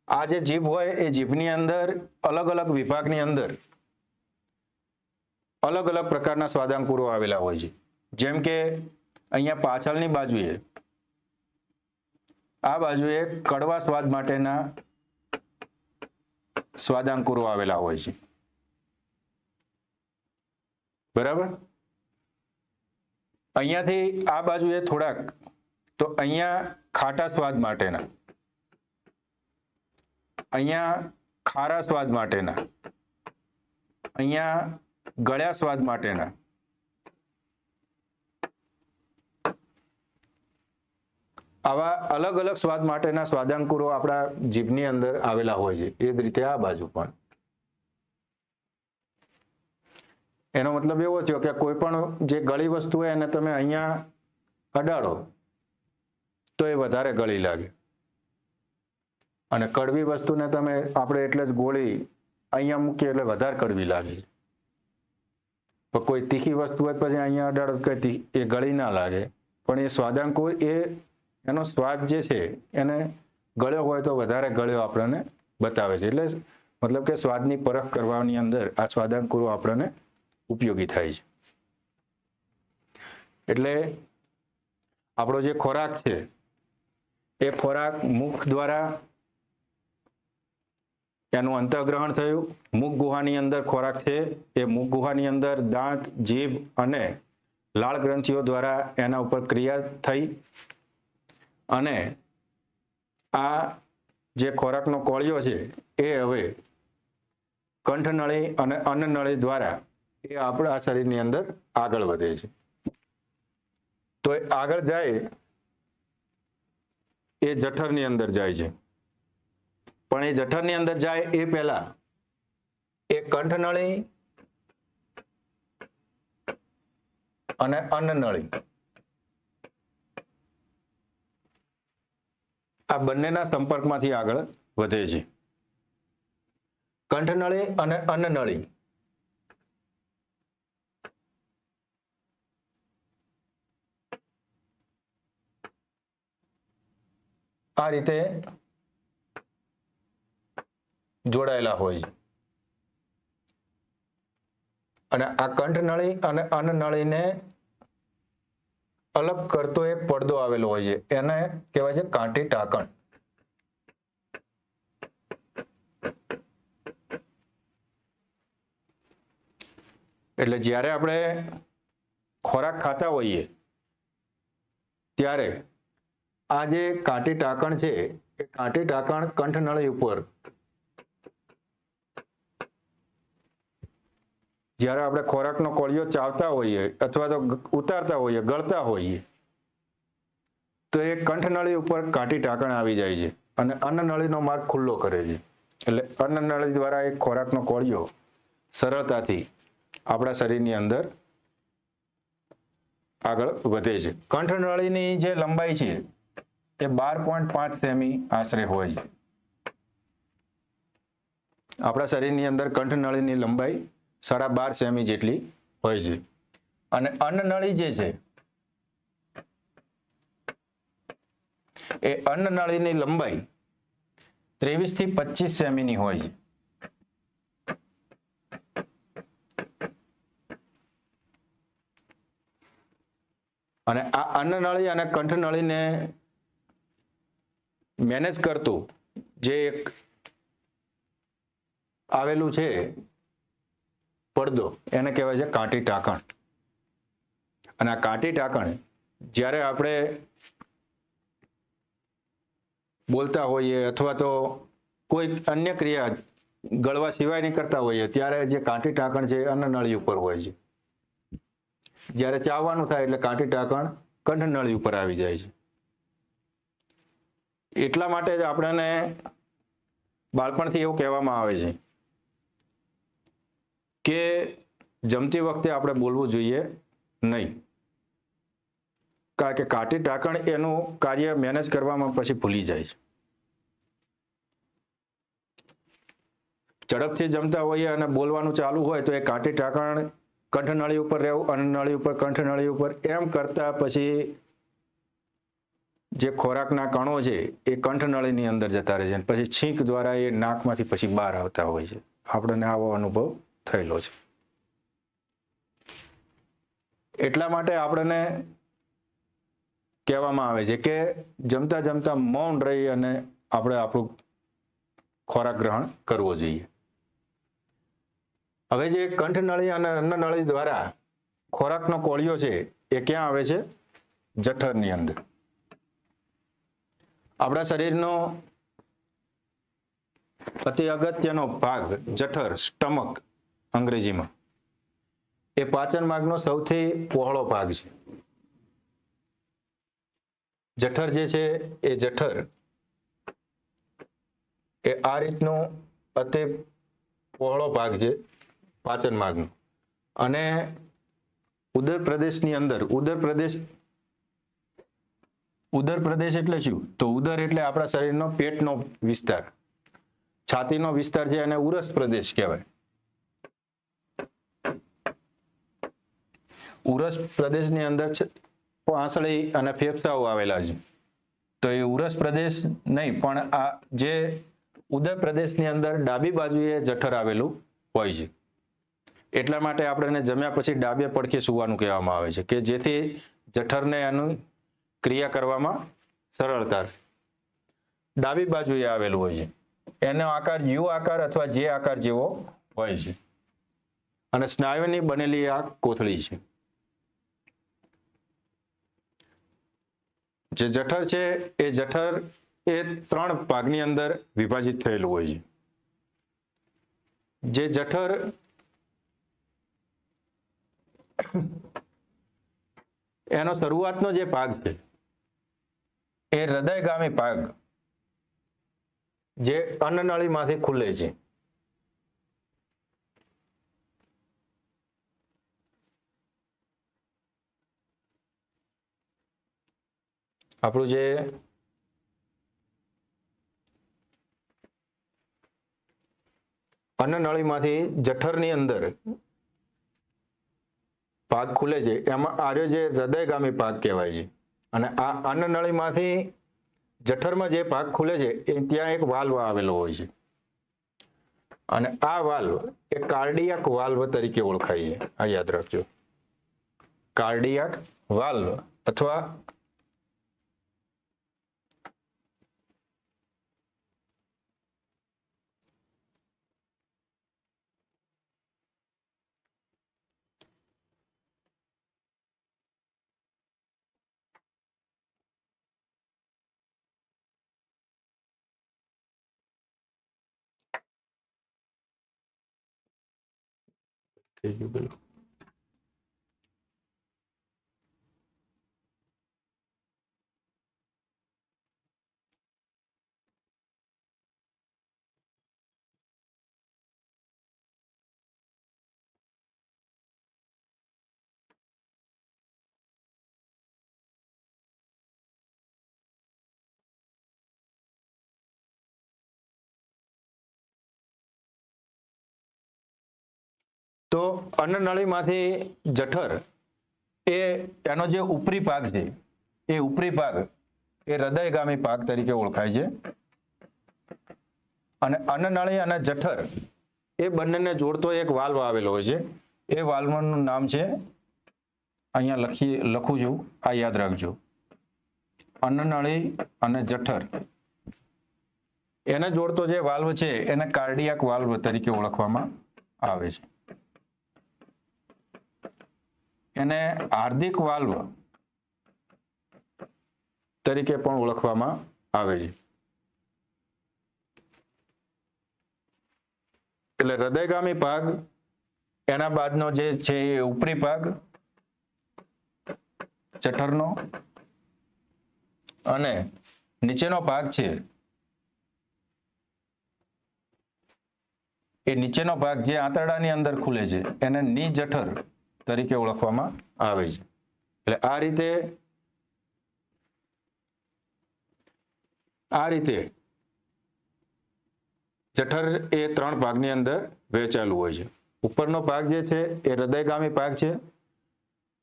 આ જે જીભ હોય એ જીભની અંદર અલગ અલગ વિભાગની અંદર અલગ અલગ પ્રકારના સ્વાદાંકુરો આવેલા હોય છે. જેમ કે અહીંયા પાછળની બાજુએ આ બાજુએ કડવા સ્વાદ માટેના સ્વાદાંકુરો આવેલા હોય છે. બરાબર. અહીંયાથી આ બાજુએ થોડાક તો અહીંયા ખાટા સ્વાદ માટેના, અહીંયા ખારા સ્વાદ માટેના, અહીંયા ગળ્યા સ્વાદ માટેના, આવા અલગ અલગ સ્વાદ માટેના સ્વાદાંકુરો આપણા જીભની અંદર આવેલા હોય છે. એ જ રીતે આ બાજુ પણ. એનો મતલબ એવો થયો કે કોઈ પણ જે ગળી વસ્તુ હોય એને તમે અહીંયા અડાડો તો એ વધારે ગળી લાગે, અને કડવી વસ્તુને તમે આપણે એટલે જ ગોળી અહીંયા મૂકીએ એટલે વધારે કડવી લાગે. પણ કોઈ તીખી વસ્તુ હોય પછી અહીંયા અડાડો કે એ ગળી ના લાગે. પણ એ સ્વાદાંકુર એનો સ્વાદ જે છે એને ગળ્યો હોય તો વધારે ગળ્યો આપણને બતાવે છે. એટલે મતલબ કે સ્વાદની પરખ કરવાની અંદર આ સ્વાદાંકુરો આપણને ઉપયોગી થાય છે. એટલે આપણો જે ખોરાક છે એ ખોરાક મુખ દ્વારા એનું અંતઃગ્રહણ થયું. મુખ ગુહાની અંદર ખોરાક છે એ મુખ ગુહાની અંદર દાંત, જીભ અને લાળ ગ્રંથિઓ દ્વારા એના ઉપર ક્રિયા થઈ, અને આ જે ખોરાકનો કોળિયો છે એ હવે કંઠનળી અને અન્નનળી દ્વારા એ આપણા શરીરની અંદર આગળ વધે છે. તો એ આગળ જાય એ જઠરની અંદર જાય છે. પણ એ જઠરની અંદર જાય એ પહેલા એ કંઠનળી અને અન્નનળી આ બંનેના સંપર્કમાંથી આગળ વધે છે. કંઠનળી અને અન્નનળી આ રીતે જોડાયેલા હોય છે અને આ કંઠનળી અને અન્નનળીને અલગ કરતો એક પડદો આવેલો હોય છે, એને કહેવાય છે કાંટી ટાંકણ. એટલે જ્યારે આપણે ખોરાક ખાતા હોઈએ ત્યારે આ જે કાંટી ટાંકણ છે એ કાંટી ટાંકણ કંઠનળી ઉપર જ્યારે આપણે ખોરાકનો કોળિયો ચાવતા હોઈએ અથવા તો ઉતારતા હોઈએ, ગળતા હોઈએ, તો એ કંઠનળી ઉપર કાંટી ટાંકણ આવી જાય છે અને અન્નનળીનો માર્ગ ખુલ્લો કરે છે. એટલે અન્નનળી દ્વારા એક ખોરાકનો કોળિયો સરળતાથી આપણા શરીરની અંદર આગળ વધે છે. કંઠનળીની જે લંબાઈ છે એ 12.5 સેમી આશરે હોય છે. આપણા શરીરની અંદર કંઠનળીની લંબાઈ 12.5 સેમી જેટલી હોય છે અને અન્નનળી જે છે એ અન્નનળીની લંબાઈ 23 થી 25 સેમીની હોય છે. અને આ અન્નનળી અને કંઠનળીને મેનેજ કરતું જે એક આવેલું છે પડદો, એને કહેવાય છે કાંટી ટાંકણ. અને આ કાંટી ટાંકણ જ્યારે આપણે બોલતા હોઈએ અથવા તો કોઈ અન્ય ક્રિયા ગળવા સિવાયની કરતા હોઈએ ત્યારે જે કાંટી ટાંકણ છે એ અન્નનળી ઉપર હોય છે. જ્યારે ચાવવાનું થાય એટલે કાંટી ટાંકણ કંઠનળી ઉપર આવી જાય છે. એટલા માટે જ આપણને બાળપણથી એવું કહેવામાં આવે છે કે જમતી વખતે આપણે બોલવું જોઈએ નહીં, કારણ કે કાંટી ટાંકણ એનું કાર્ય મેનેજ કરવામાં પછી ભૂલી જાય છે. ઝડપથી જમતા હોઈએ અને બોલવાનું ચાલુ હોય તો એ કાંટી ટાંકણ કંઠનળી ઉપર રહેવું, અન્નનળી ઉપર, કંઠનળી ઉપર, એમ કરતા પછી જે ખોરાકના કણો છે એ કંઠનળીની અંદર જતા રહે છે, પછી છીંક દ્વારા એ નાકમાંથી પછી બહાર આવતા હોય છે. આપણને આવો અનુભવ થયેલો છે. એટલા માટે આપણને કહેવામાં આવે છે કે જમતા જમતા મૌન રહી અને આપણે આપણું ખોરાક ગ્રહણ કરવો જોઈએ. હવે જે કંઠનળી અને અન્નનળી દ્વારા ખોરાકનો કોળિયો છે એ ક્યાં આવે છે? જઠરની અંદર. આપણા શરીરનો અતિ અગત્યનો ભાગ જઠર, સ્ટમક અંગ્રેજીમાં, એ પાચન માર્ગનો સૌથી પહોળો ભાગ છે. જઠર જે છે એ જઠર એ આ રીતનો અતિ પહોળો ભાગ છે પાચન માર્ગનો. અને ઉદર પ્રદેશની અંદર, ઉદર પ્રદેશ એટલે શું? તો ઉદર એટલે આપણા શરીરનો પેટનો વિસ્તાર, છાતીનો વિસ્તાર છે એને ઉરસ પ્રદેશ કહેવાય. ઉરસ પ્રદેશની અંદર પાંસળી અને ફેફસાઓ આવેલા છે. તો એ ઉરસ પ્રદેશ નહીં, પણ આ જે ઉદર પ્રદેશની અંદર ડાબી બાજુએ જઠર આવેલું હોય છે. એટલા માટે આપણને જમ્યા પછી ડાબે પડખે સૂવાનું કહેવામાં આવે છે કે જેથી જઠરને એનું ક્રિયા કરવામાં સરળતા. ડાબી બાજુએ આવેલું હોય છે. એનો આકાર યુ આકાર અથવા જે આકાર જેવો હોય છે અને સ્નાયુની બનેલી આ કોથળી છે. જે જઠર છે એ જઠર એ 3 ભાગની અંદર વિભાજિત થયેલું હોય છે. જે જઠર એનો શરૂઆતનો જે ભાગ છે એ હૃદયગામી ભાગ જે અન્નનળીમાંથી ખુલે છે. આપણું જે અન્નનળીમાંથી જઠરની અંદર ભાગ ખુલે છે એમાં આર્યો જે હૃદયગામી ભાગ કહેવાય છે. અને આ અન્નનળીમાંથી જઠરમાં જે ભાગ ખુલે છે એ ત્યાં એક વાલ્વ આવેલો હોય છે અને આ વાલ્વ એ કાર્ડિયાક વાલ્વ તરીકે ઓળખાય છે. આ યાદ રાખજો, કાર્ડિયાક વાલ્વ અથવા થઈ ગયું પેલું. તો અન્નનળીમાંથી જઠર એ એનો જે ઉપરી ભાગ છે એ ઉપરી ભાગ એ હૃદયગામી ભાગ તરીકે ઓળખાય છે. અને અન્નનળી અને જઠર એ બંનેને જોડતો એક વાલ્વ આવેલો હોય છે. એ વાલ્વનું નામ છે, અહીંયા લખું છું, આ યાદ રાખજો, અન્નનળી અને જઠર એને જોડતો જે વાલ્વ છે એને કાર્ડિયાક વાલ્વ તરીકે ઓળખવામાં આવે છે. એને હાર્દિક વાલ્વ તરીકે પણ ઓળખવામાં આવે છે. એટલે હૃદયગામી ભાગ, એના બાદનો જે છે એ ઉપરી ભાગ જઠરનો અને નીચેનો ભાગ છે એ નીચેનો ભાગ જે આંતરડાની અંદર ખુલે છે એને નિજઠર તરીકે ઓળખવામાં આવે છે. એટલે આ રીતે જઠર એ 3 ભાગની અંદર વહેંચાયેલું હોય છે. ઉપરનો ભાગ જે છે એ હૃદયગામી ભાગ છે.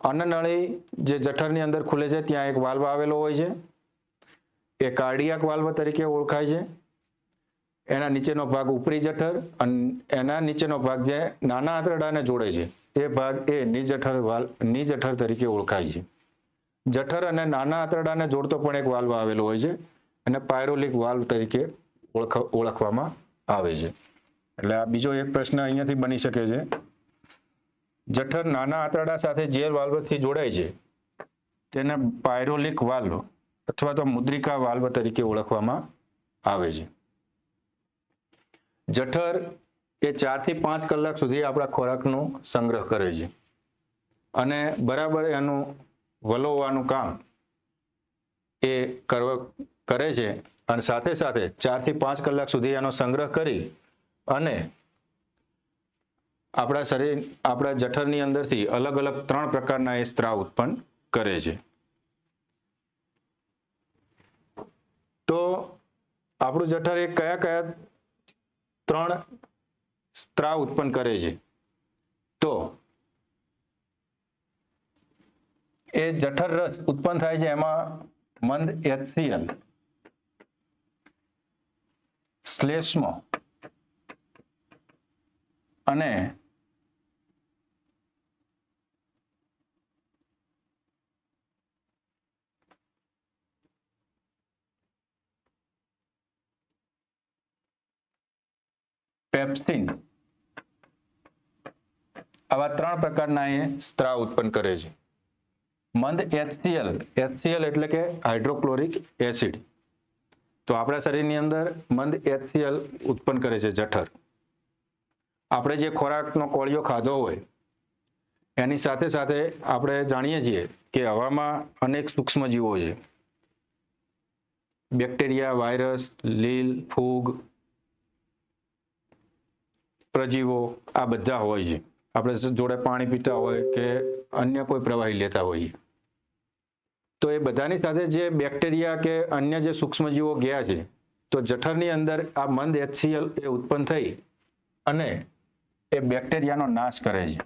અન્નનળી જે જઠરની અંદર ખુલે છે ત્યાં એક વાલ્વ આવેલો હોય છે, એ કાર્ડિયાક વાલ્વ તરીકે ઓળખાય છે. એના નીચેનો ભાગ ઉપરી જઠર અને એના નીચેનો ભાગ જે નાના આંતરડાને જોડે છે એ ભાગ એ નિજઠર તરીકે ઓળખાય છે. જઠર અને નાના આંતરડાને જોડતો પણ એક વાલ્વ આવેલો હોય છે અને પાયરોલિક વાલ્વ તરીકે ઓળખવામાં આવે છે. એટલે આ બીજો એક પ્રશ્ન અહીંયાથી બની શકે છે. જઠર નાના આંતરડા સાથે જે વાલ્વથી જોડાય છે તેને પાયરોલિક વાલ્વ અથવા તો મુદ્રિકા વાલ્વ તરીકે ઓળખવામાં આવે છે. જઠર એ 4 થી 5 કલાક સુધી આપણા ખોરાકનો સંગ્રહ કરે છે અને બરાબર એનું વલોવવાનું કામ એ કરે છે અને સાથે સાથે 4 થી 5 કલાક સુધી એનો સંગ્રહ કરી અને આપણા જઠરની અંદરથી અલગ અલગ 3 પ્રકારના એ સ્ત્રાવ ઉત્પન્ન કરે છે. તો આપણું જઠર એ કયા 3 સ્ત્રાવ ઉત્પન્ન કરે છે? તો એ જઠર રસ ઉત્પન્ન થાય છે એમાં મંદ HCl, શ્લેષ્મ અને પેપ્સિન, આવા 3 પ્રકારના એ સ્ત્રાવ ઉત્પન્ન કરે છે. મંદ HCl એટલે કે હાઇડ્રોક્લોરિક એસિડ. તો આપણા શરીરની અંદર મંદ HCl ઉત્પન્ન કરે છે જઠર. આપણે જે ખોરાકનો કોળિયો ખાધો હોય એની સાથે સાથે આપણે જાણીએ છીએ કે હવામાં અનેક સૂક્ષ્મજીવો છે, બેક્ટેરિયા, વાયરસ, લીલ, ફૂગ, પ્રજીવો, આ બધા હોય છે. આપણે જોડે પાણી પીતા હોય કે અન્ય કોઈ પ્રવાહી લેતા હોઈએ તો એ બધાની સાથે જે બેક્ટેરિયા કે અન્ય જે સૂક્ષ્મજીવો ગયા છે, તો જઠરની અંદર આ મંદ HCl એ ઉત્પન્ન થઈ અને એ બેક્ટેરિયાનો નાશ કરે છે.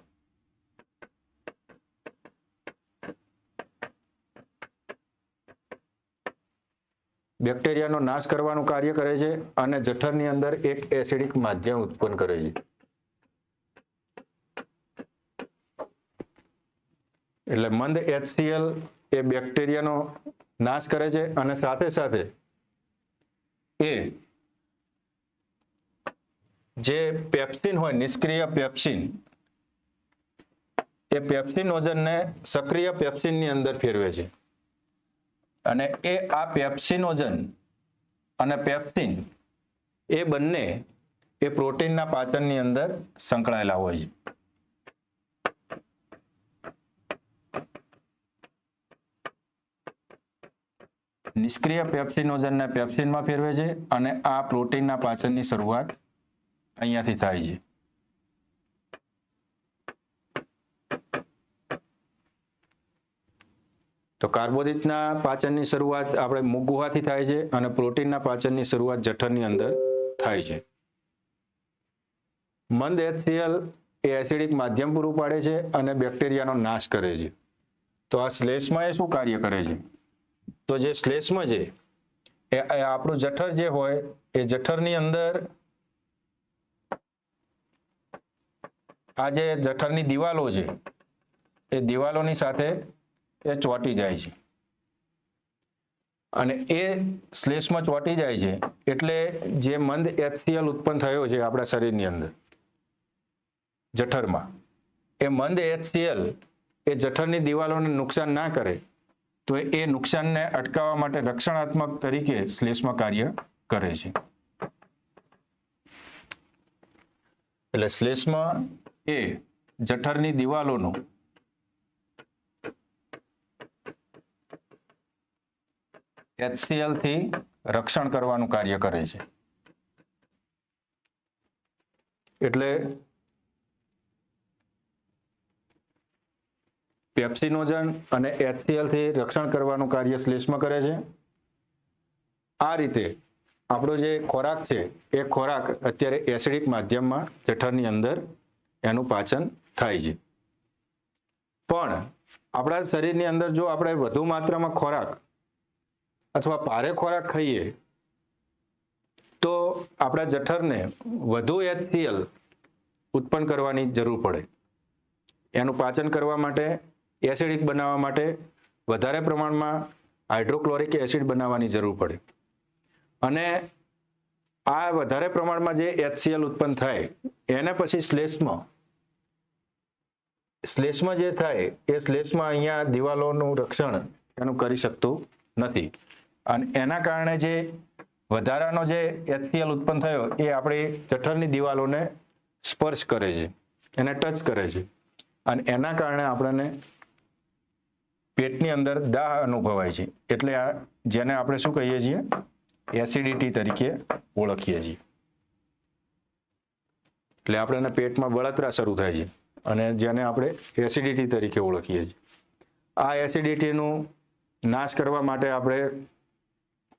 બેક્ટેરિયાનો નાશ કરવાનું કાર્ય કરે છે અને જઠરની અંદર એક એસિડિક માધ્યમ ઉત્પન્ન કરે છે. એટલે મંદ HCl એ બેક્ટેરિયાનો નાશ કરે છે અને સાથે સાથે એ જે પેપ્સિન હોય, નિષ્ક્રિય પેપ્સિન, એ પેપ્સિનોજનને સક્રિય પેપ્સિનની અંદર ફેરવે છે અને એ આ પેપ્સિનોજન અને પેપ્સિન એ બંને એ પ્રોટીનના પાચનની અંદર સંકળાયેલા હોય છે. નિષ્ક્રિય પેપ્સિનોજનને પેપ્સિનમાં ફેરવે છે અને આ પ્રોટીનના પાચનની શરૂઆત અહીંયાથી થાય છે. તો કાર્બોદિતના પાચનની શરૂઆત આપણે મુખ ગુહાથી થાય છે અને પ્રોટીનના પાચનની શરૂઆત જઠરની અંદર થાય છે. મંદ HCl એ એસિડિક માધ્યમ પૂરું પાડે છે અને બેક્ટેરિયાનો નાશ કરે છે. તો આ શ્લેષ્મા એ શું કાર્ય કરે છે? તો જે શ્લેષ્મ છે એ આપણું જઠર જે હોય એ જઠરની અંદર આ જે જઠરની દિવાલો છે એ દિવાલોની સાથે એ ચોંટી જાય છે અને એ શ્લેષ્મ ચોંટી જાય છે એટલે જે મંદ HCl ઉત્પન્ન થયો છે આપણા શરીરની અંદર જઠરમાં, એ મંદ HCl એ જઠરની દિવાલોને નુકસાન ના કરે તો એ નુકસાનને અટકાવવા માટે રક્ષણાત્મક તરીકે શ્લેષ્મ કાર્ય કરે છે. એટલે શ્લેષ્મ એ જઠરની દિવાલોનું HCl થી રક્ષણ કરવાનું કાર્ય કરે છે. એટલે પેપ્સિનોજન અને HCl થી રક્ષણ કરવાનું કાર્ય શ્લેષ્મ કરે છે. આ રીતે આપણો જે ખોરાક છે એ ખોરાક અત્યારે એસિડિક માધ્યમમાં જઠરની અંદર એનું પાચન થાય છે. પણ આપણા શરીરની અંદર જો આપણે વધુ માત્રામાં ખોરાક અથવા ભારે ખોરાક ખાઈએ તો આપણા જઠરને વધુ HCl ઉત્પન્ન કરવાની જરૂર પડે. એનું પાચન કરવા માટે, એસિડિક બનાવવા માટે વધારે પ્રમાણમાં હાઇડ્રોક્લોરિક એસિડ બનાવવાની જરૂર પડે અને આ વધારે પ્રમાણમાં જે HCl ઉત્પન્ન થાય એને પછી શ્લેષ્મ જે થાય એ શ્લેષ્મ અહીંયા દિવાલોનું રક્ષણ એનું કરી શકતું નથી અને એના કારણે જે વધારાનો જે HCl ઉત્પન્ન થયો એ આપણી જઠરની દિવાલોને સ્પર્શ કરે છે, એને ટચ કરે છે અને એના કારણે આપણને પેટની અંદર દાહ અનુભવાય છે. એટલે જેને આપણે શું કહીએ છીએ? એસિડિટી તરીકે ઓળખીએ છીએ. એટલે આપણને પેટમાં બળતરા શરૂ થાય છે અને જેને આપણે એસિડિટી તરીકે ઓળખીએ છીએ. આ એસિડિટીનું નાશ કરવા માટે આપણે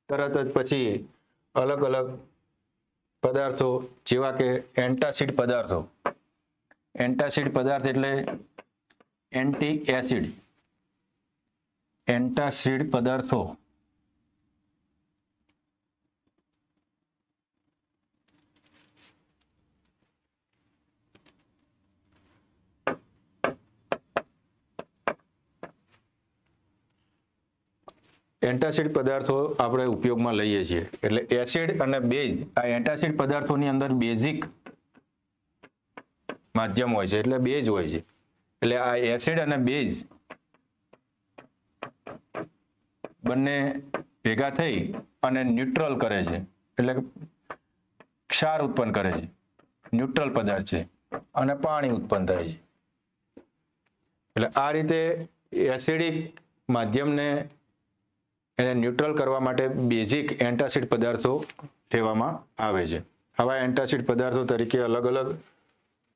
તરત જ પછી અલગ અલગ પદાર્થો જેવા કે એન્ટાસિડ પદાર્થો, એન્ટાસિડ પદાર્થ એટલે એન્ટી એસિડ, એન્ટાસિડ પદાર્થો એન્ટાસિડ પદાર્થો આપણે ઉપયોગમાં લઈએ છીએ. એટલે એસિડ અને બેઝ, આ એન્ટાસિડ પદાર્થોની અંદર બેઝિક માધ્યમ હોય છે એટલે બેઝ હોય છે. એટલે આ એસિડ અને બેઝ બંને ભેગા થઈ અને ન્યુટ્રલ કરે છે, એટલે ક્ષાર ઉત્પન્ન કરે છે, ન્યુટ્રલ પદાર્થ છે અને પાણી ઉત્પન્ન થાય છે. એટલે આ રીતે એસિડિક માધ્યમને એને ન્યુટ્રલ કરવા માટે બેઝિક એન્ટાસિડ પદાર્થો લેવામાં આવે છે. આવા એન્ટાસિડ પદાર્થો તરીકે અલગ અલગ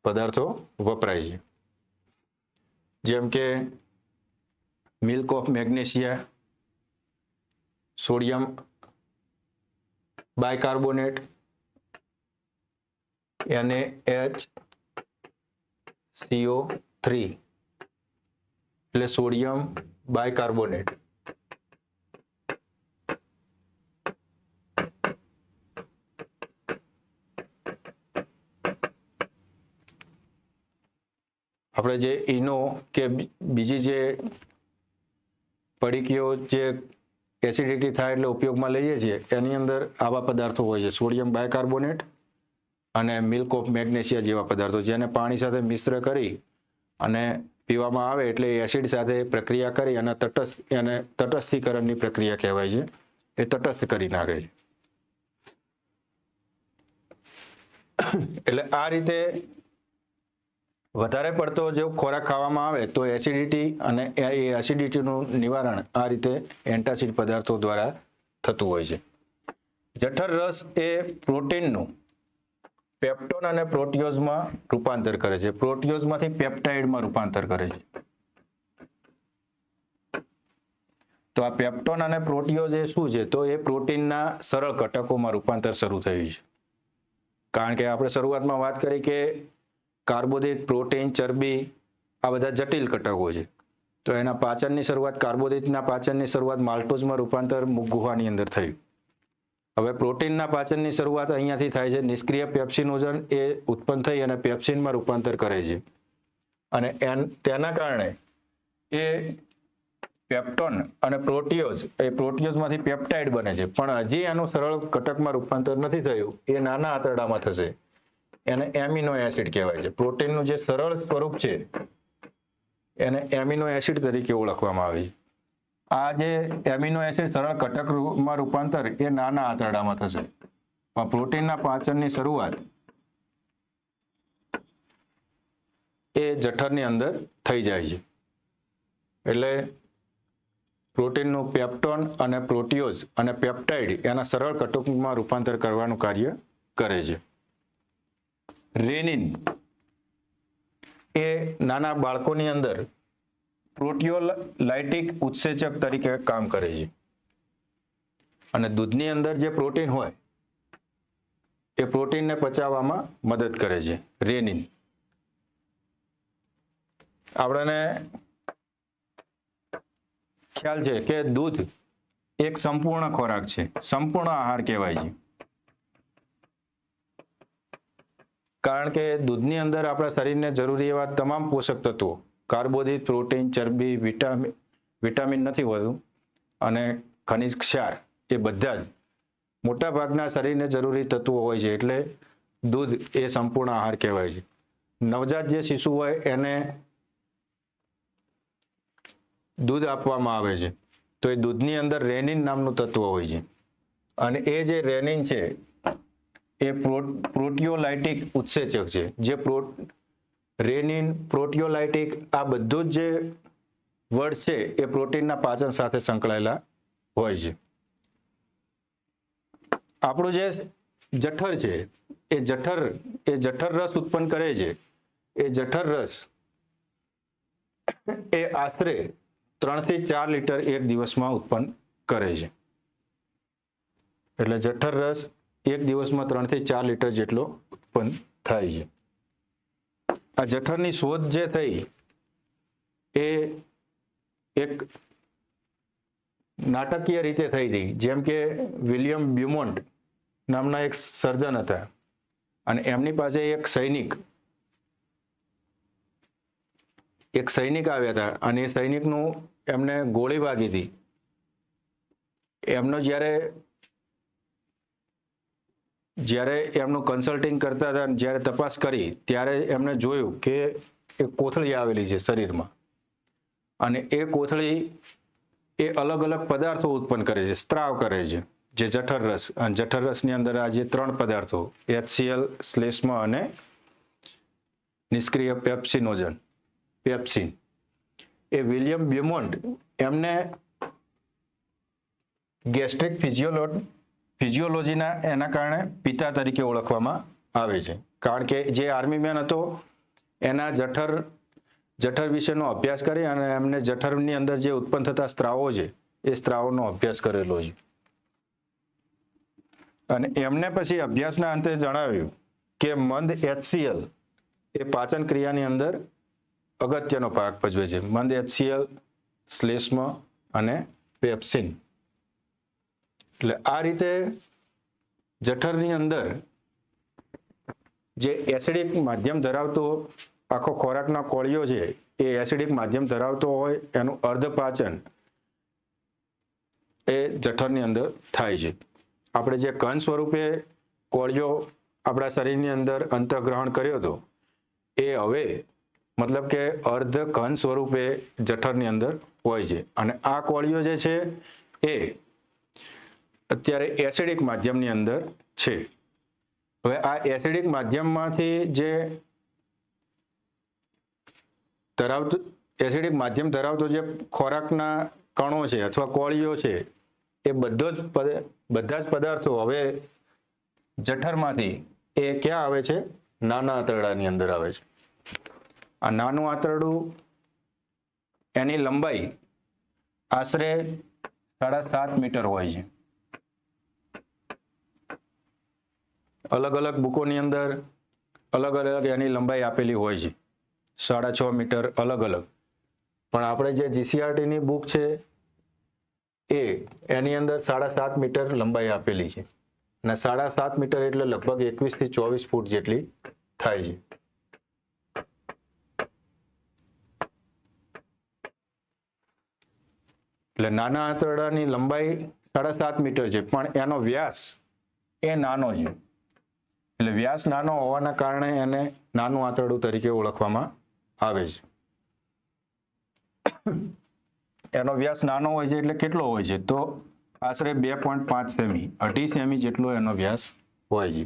પદાર્થો વપરાય છે, જેમ કે milk of magnesia, sodium bicarbonate NaHCO3 એટલે સોડિયમ બાયકાર્બોનેટ. આપણે જે ઈનો કે બીજી જે પડીકીઓ જે એસિડિટી થાય એટલે ઉપયોગમાં લઈએ છીએ એની અંદર આવા પદાર્થો હોય છે, સોડિયમ બાયકાર્બોનેટ અને મિલ્ક ઓફ મેગ્નેશિયા જેવા પદાર્થો, જેને પાણી સાથે મિશ્ર કરી અને પીવામાં આવે એટલે એસિડ સાથે પ્રક્રિયા કરી અને એને તટસ્થીકરણની પ્રક્રિયા કહેવાય છે. એ તટસ્થ કરી નાખે છે. એટલે આ રીતે વધારે પડતો જો ખોરાક ખાવામાં આવે તો એસિડિટી અને એ એસિડિટીનું નિવારણ આ રીતે એન્ટાસિડ પદાર્થો દ્વારા થતું હોય છે. જઠર રસ એ પ્રોટીનનું પેપ્ટોન અને પ્રોટીયોઝમાં રૂપાંતર કરે છે. પ્રોટીયોઝમાંથી પેપ્ટાઇડમાં રૂપાંતર કરે છે. તો આ પેપ્ટોન અને પ્રોટીયોઝ એ શું છે? તો એ પ્રોટીનના સરળ ઘટકોમાં રૂપાંતર શરૂ થયું છે. કારણ કે આપણે શરૂઆતમાં વાત કરી કે કાર્બોદિત, પ્રોટીન, ચરબી આ બધા જટિલ ઘટકો છે. તો એના પાચનની શરૂઆત, કાર્બોદિતના પાચનની શરૂઆત માલ્ટોઝમાં રૂપાંતર મુખ ગુહાની અંદર થયું. હવે પ્રોટીનના પાચનની શરૂઆત અહીંયાથી થાય છે. નિષ્ક્રિય પેપ્સિનોજન એ ઉત્પન્ન થઈ અને પેપ્સિનમાં રૂપાંતર કરે છે અને તેના કારણે એ પેપ્ટોન અને પ્રોટીયોઝ એ પ્રોટીયોઝમાંથી પેપ્ટાઇડ બને છે. પણ હજી એનું સરળ ઘટકમાં રૂપાંતર નથી થયું. એ નાના આંતરડામાં થશે. એને એમિનો એસિડ કહેવાય છે. પ્રોટીનનું જે સરળ સ્વરૂપ છે એને એમિનો એસિડ તરીકે ઓળખવામાં આવે છે. આ જે એમિનો એસિડ સરળ ઘટકમાં રૂપાંતર એ નાના આંતરડામાં થશે. પણ પ્રોટીનના પાચનની શરૂઆત એ જઠરની અંદર થઈ જાય છે. એટલે પ્રોટીનનું પેપ્ટોન અને પ્રોટીયોઝ અને પેપ્ટાઇડ એના સરળ ઘટકોમાં રૂપાંતર કરવાનું કાર્ય કરે છે. રેનિન એ નાના બાળકોની અંદર પ્રોટીયોલાઇટિક ઉત્સેચક તરીકે કામ કરે છે અને દૂધની અંદર જે પ્રોટીન હોય એ પ્રોટીનને પચાવવામાં મદદ કરે છે. રેનિન આપણને ખ્યાલ છે કે દૂધ એક સંપૂર્ણ ખોરાક છે, સંપૂર્ણ આહાર કહેવાય છે. કારણ કે દૂધની અંદર આપણા શરીરને જરૂરી એવા તમામ પોષક તત્વો, કાર્બોદિત, પ્રોટીન, ચરબી, વિટામિન નથી હોતું અને ખનિજ ક્ષાર એ બધા જ મોટા ભાગના શરીરને જરૂરી તત્વો હોય છે. એટલે દૂધ એ સંપૂર્ણ આહાર કહેવાય છે. નવજાત જે શિશુ હોય એને દૂધ આપવામાં આવે છે તો એ દૂધની અંદર રેનિન નામનું તત્વ હોય છે અને એ જે રેનિન છે એ પ્રોટીયોલાઇટિક ઉત્સેચક છે. જે રેનિન, પ્રોટીયોલાઇટિક આ બધું જ જે વર્ડ છે એ પ્રોટીનના પાચન સાથે સંકળાયેલા હોય છે. આપણું જે જઠર છે એ જઠર રસ ઉત્પન્ન કરે છે. એ જઠર રસ એ આશરે 3 થી 4 લીટર એક દિવસમાં ઉત્પન્ન કરે છે. એટલે જઠર રસ એક દિવસમાં 3 થી 4 લીટર જેટલો ઉત્પન્ન થાય છે. આ જઠરની શોધ જે થઈ એ એક નાટકીય રીતે થઈ હતી. જેમ કે વિલિયમ બ્યુમોન્ટ નામના એક સર્જન હતા અને એમની પાસે એક સૈનિક આવ્યા હતા અને એ સૈનિકનું એમને ગોળી વાગી હતી. એમનો જ્યારે એમનું કન્સલ્ટિંગ કરતા હતા, જ્યારે તપાસ કરી ત્યારે એમને જોયું કે એક કોથળી આવેલી છે શરીરમાં અને એ કોથળી એ અલગ અલગ પદાર્થો ઉત્પન્ન કરે છે, સ્ત્રાવ કરે છે, જે જઠર રસ. અને જઠર રસની અંદર આ જે 3 પદાર્થો HCl, શ્લેષ્મા અને નિષ્ક્રિય પેપ્સિનોજન, પેપ્સિન, એ વિલિયમ બ્યુમોન્ટ એમને ગેસ્ટ્રિક ફિઝિયોલોજીના એના કારણે પિતા તરીકે ઓળખવામાં આવે છે. કારણ કે જે આર્મી મેન હતો એના જઠર વિશેનો અભ્યાસ કરી અને એમને જઠરની અંદર જે ઉત્પન્ન થતા સ્ત્રાવો છે એ સ્ત્રાવનો અભ્યાસ કરેલો છે. અને એમને પછી અભ્યાસના અંતે જણાવ્યું કે મંદ HCl એ પાચન ક્રિયાની અંદર અગત્યનો ભાગ ભજવે છે. મંદ HCl, શ્લેષ્મ અને પેપ્સિન. એટલે આ રીતે જઠરની અંદર જે એસિડિક માધ્યમ ધરાવતો આખો ખોરાકના કોળિયો છે એ એસિડિક માધ્યમ ધરાવતો હોય એનું અર્ધપાચન એ જઠરની અંદર થાય છે. આપણે જે કણ સ્વરૂપે કોળિયો આપણા શરીરની અંદર અંતઃગ્રહણ કર્યો હતો એ હવે મતલબ કે અર્ધ ઘન સ્વરૂપે જઠરની અંદર હોય છે. અને આ કોળિયો જે છે એ અત્યારે એસિડિક માધ્યમની અંદર છે. હવે આ એસિડિક માધ્યમમાંથી જે એસિડિક માધ્યમ ધરાવતો જે ખોરાકના કણો છે અથવા કોળિયો છે એ બધા જ પદાર્થો હવે જઠરમાંથી એ ક્યાં આવે છે? નાના આંતરડાની અંદર આવે છે. આ નાનું આંતરડું એની લંબાઈ આશરે 7.5 મીટર હોય છે. અલગ અલગ બુકોની અંદર અલગ અલગ એની લંબાઈ આપેલી હોય છે, 6.5 મીટર અલગ અલગ. પણ આપણે જે GCRTની બુક છે એની અંદર 7.5 મીટર લંબાઈ આપેલી છે. અને 7.5 મીટર એટલે લગભગ 21 થી 24 ફૂટ જેટલી થાય છે. એટલે નાના આંતરડાની લંબાઈ 7.5 મીટર છે, પણ એનો વ્યાસ એ નાનો છે. એટલે વ્યાસ નાનો હોવાના કારણે એને નાનું આંતરડું તરીકે ઓળખવામાં આવે છે. એનો વ્યાસ નાનો હોય છે એટલે કેટલો હોય છે? તો આશરે 2.5 સેમી, 2.5 સેમી જેટલો એનો વ્યાસ હોય છે.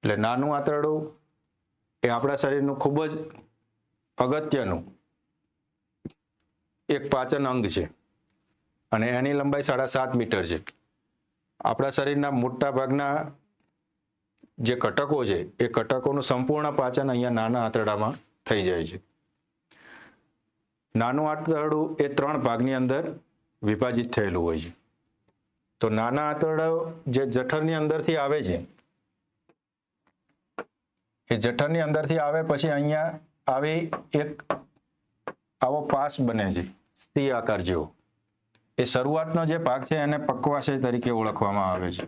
એટલે નાનું આંતરડું એ આપણા શરીરનું ખૂબ જ અગત્યનું એક પાચન અંગ છે અને એની લંબાઈ 7.5 મીટર છે. આપણા શરીરના મોટા ભાગના જે ઘટકો છે એ ઘટકોનું સંપૂર્ણ પાચન અહીંયા નાના આંતરડામાં થઈ જાય છે. નાનું આંતરડું એ 3 ભાગની અંદર વિભાજિત થયેલું હોય છે. તો નાના આંતરડા જે જઠરની અંદરથી આવે છે એ જઠરની અંદરથી આવે પછી અહીંયા આવી એક આવો પાસ બને છે સી આકાર જેવો. એ શરૂઆતનો જે ભાગ છે એને પક્વાશય તરીકે ઓળખવામાં આવે છે.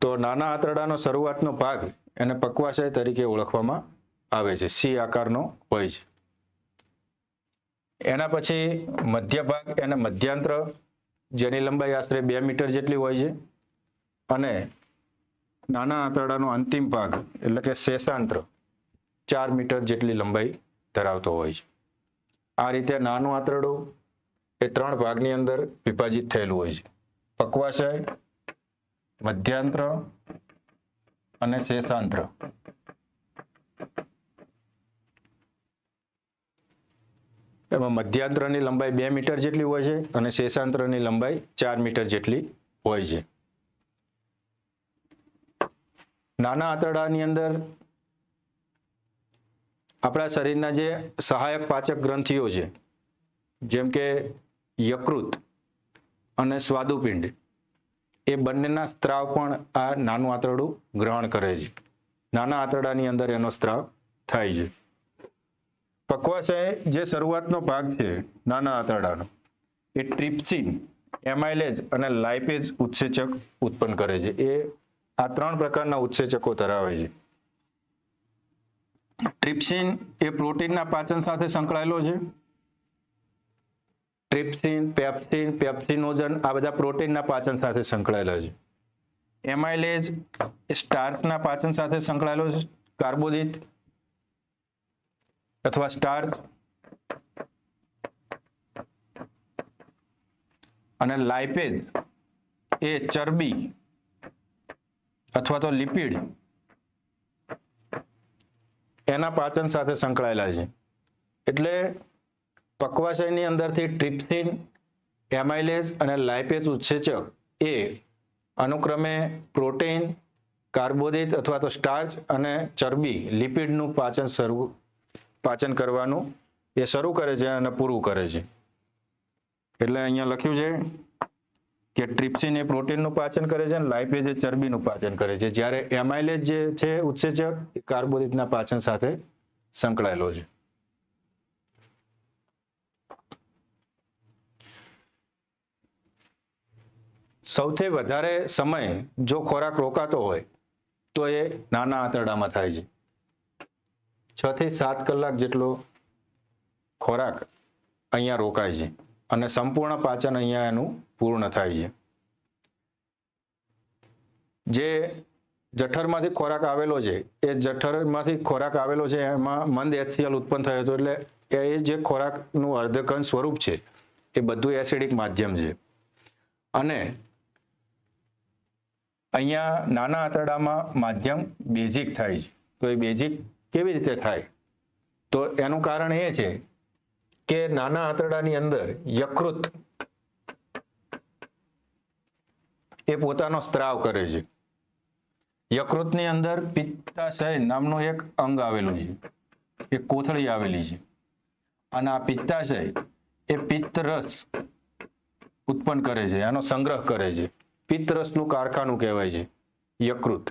તો નાના આંતરડાનો શરૂઆતનો ભાગ એને પક્વાશય તરીકે ઓળખવામાં આવે છે, સી આકારનો હોય છે. એના પછી મધ્ય ભાગ એને મધ્યાંત્ર, જેની લંબાઈ આશરે 2 મીટર જેટલી હોય છે. અને નાના આંતરડાનો અંતિમ ભાગ એટલે કે શેષાંત્ર 4 મીટર જેટલી લંબાઈ ધરાવતો હોય છે. આ રીતે નાનું આંતરડું એ 3 ભાગની અંદર વિભાજિત થયેલું હોય છે: પક્વાશય, મધ્યાંત્ર અને શેષાંત્ર. એમાં મધ્યાંત્રની લંબાઈ 2 મીટર જેટલી હોય છે અને શેષાંત્રની લંબાઈ 4 મીટર જેટલી હોય છે. નાના આંતરડાની અંદર આપણા શરીરના જે સહાયક પાચક ગ્રંથિઓ છે, જેમ કે યકૃત અને સ્વાદુપિંડ, એ બંનેના સ્ત્રાવ પણ આ નાનું આંતરડું ગ્રહણ કરે છે. નાના આંતરડાની અંદર એનો સ્ત્રાવ થાય છે. પક્વાશય જે શરૂઆતનો ભાગ છે નાના આંતરડાનો, એ ટ્રિપ્સિન, એમાઇલેજ અને લાઇપેઝ ઉત્સેચક ઉત્પન્ન કરે છે. એ આ 3 પ્રકારના ઉત્સેચકો ધરાવે છે. ટ્રિપ્સિન એ પ્રોટીનના પાચન સાથે સંકળાયેલો છે. ટ્રિપ્સિન, પેપ્સિન, પેપ્સિનોજન આ બધા પ્રોટીનના પાચન સાથે સંકળાયેલા છે. એમાઇલેજ એ સ્ટાર્ચના પાચન સાથે સંકળાયેલો છે, કાર્બોદિત અથવા સ્ટાર્ચ. અને લાઇપેઝ એ ચરબી અથવા તો લિપિડ એના પાચન સાથે સંકળાયેલા છે. એટલે પક્વાશયની અંદરથી ટ્રિપ્સિન, એમાઇલેજ અને લાઇપેઝ ઉત્સેચક એ અનુક્રમે પ્રોટીન, કાર્બોદિત અથવા તો સ્ટાર્ચ અને ચરબી, લિપિડનું પાચન શરૂ પાચન કરવાનું એ શરૂ કરે છે અને પૂરું કરે છે. એટલે અહીંયા લખ્યું છે કે ટ્રિપ્સિન એ પ્રોટીનનું પાચન કરે છે અને લાઇપેઝ એ ચરબીનું પાચન કરે છે, જ્યારે એમાઇલેજ જે છે ઉત્સેચક એ કાર્બોદિતના પાચન સાથે સંકળાયેલો છે. સૌથી વધારે સમય જો ખોરાક રોકાતો હોય તો એ નાના આંતરડામાં થાય છે. 6 થી 7 કલાક જેટલો ખોરાક અહીંયા રોકાય છે અને સંપૂર્ણ પાચન અહીંયા એનું પૂર્ણ થાય છે. જે જઠરમાંથી ખોરાક આવેલો છે એ જઠરમાંથી ખોરાક આવેલો છે એમાં મંદ HCl ઉત્પન્ન થયો હતો, એટલે એ જે ખોરાકનું અર્ધઘન સ્વરૂપ છે એ બધું એસિડિક માધ્યમ છે. અને અહીંયા નાના આંતરડામાં માધ્યમ બેઝિક થાય છે. તો એ બેઝિક કેવી રીતે થાય? તો એનું કારણ એ છે કે નાના આંતરડાની અંદર યકૃત એ પોતાનો સ્ત્રાવ કરે છે. યકૃતની અંદર પિત્તાશય નામનું એક અંગ આવેલું છે, એક કોથળી આવેલી છે, અને આ પિત્તાશય એ પિત્તરસ ઉત્પન્ન કરે છે, એનો સંગ્રહ કરે છે. પિત્તરસનું કારખાનું કહેવાય છે યકૃત.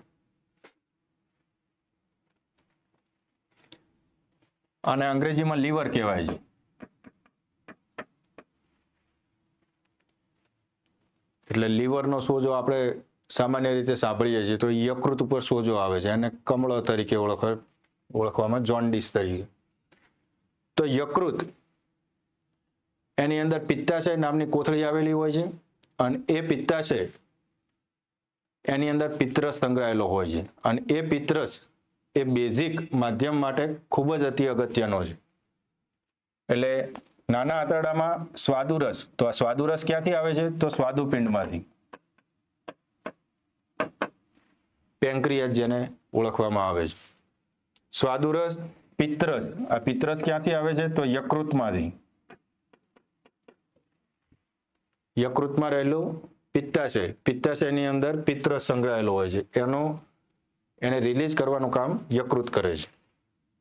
અને અંગ્રેજીમાં લીવર કહેવાય છે. એટલે લીવરનો સોજો આપણે સામાન્ય રીતે સાંભળીએ છીએ તો યકૃત ઉપર સોજો આવે છે, અને કમળો તરીકે ઓળખવામાં જોન્ડિસ તરીકે. તો યકૃત એની અંદર પિત્તાશય નામની કોથળી આવેલી હોય છે, અને એ પિત્તાશય એની અંદર પિત્તરસ સંગ્રહાયેલો હોય છે, અને એ પિત્તરસ એ બેઝિક માધ્યમ માટે ખૂબ જ અતિ અગત્યનો છે. એટલે નાના આંતરડામાં સ્વાદુરસ, તો આ સ્વાદુરસ ક્યાંથી આવે છે? તો સ્વાદુપિંડમાંથી, પેન્ક્રિયાસ જેને ઓળખવામાં આવે છે. સ્વાદુરસ, પિત્તરસ, આ પિત્તરસ ક્યાંથી આવે છે? તો યકૃતમાંથી. યકૃતમાં રહેલું પિત્તાશય, પિત્તાશયની અંદર પિત્તરસ સંગ્રહાયેલો હોય છે, એને રિલીઝ કરવાનું કામ યકૃત કરે છે.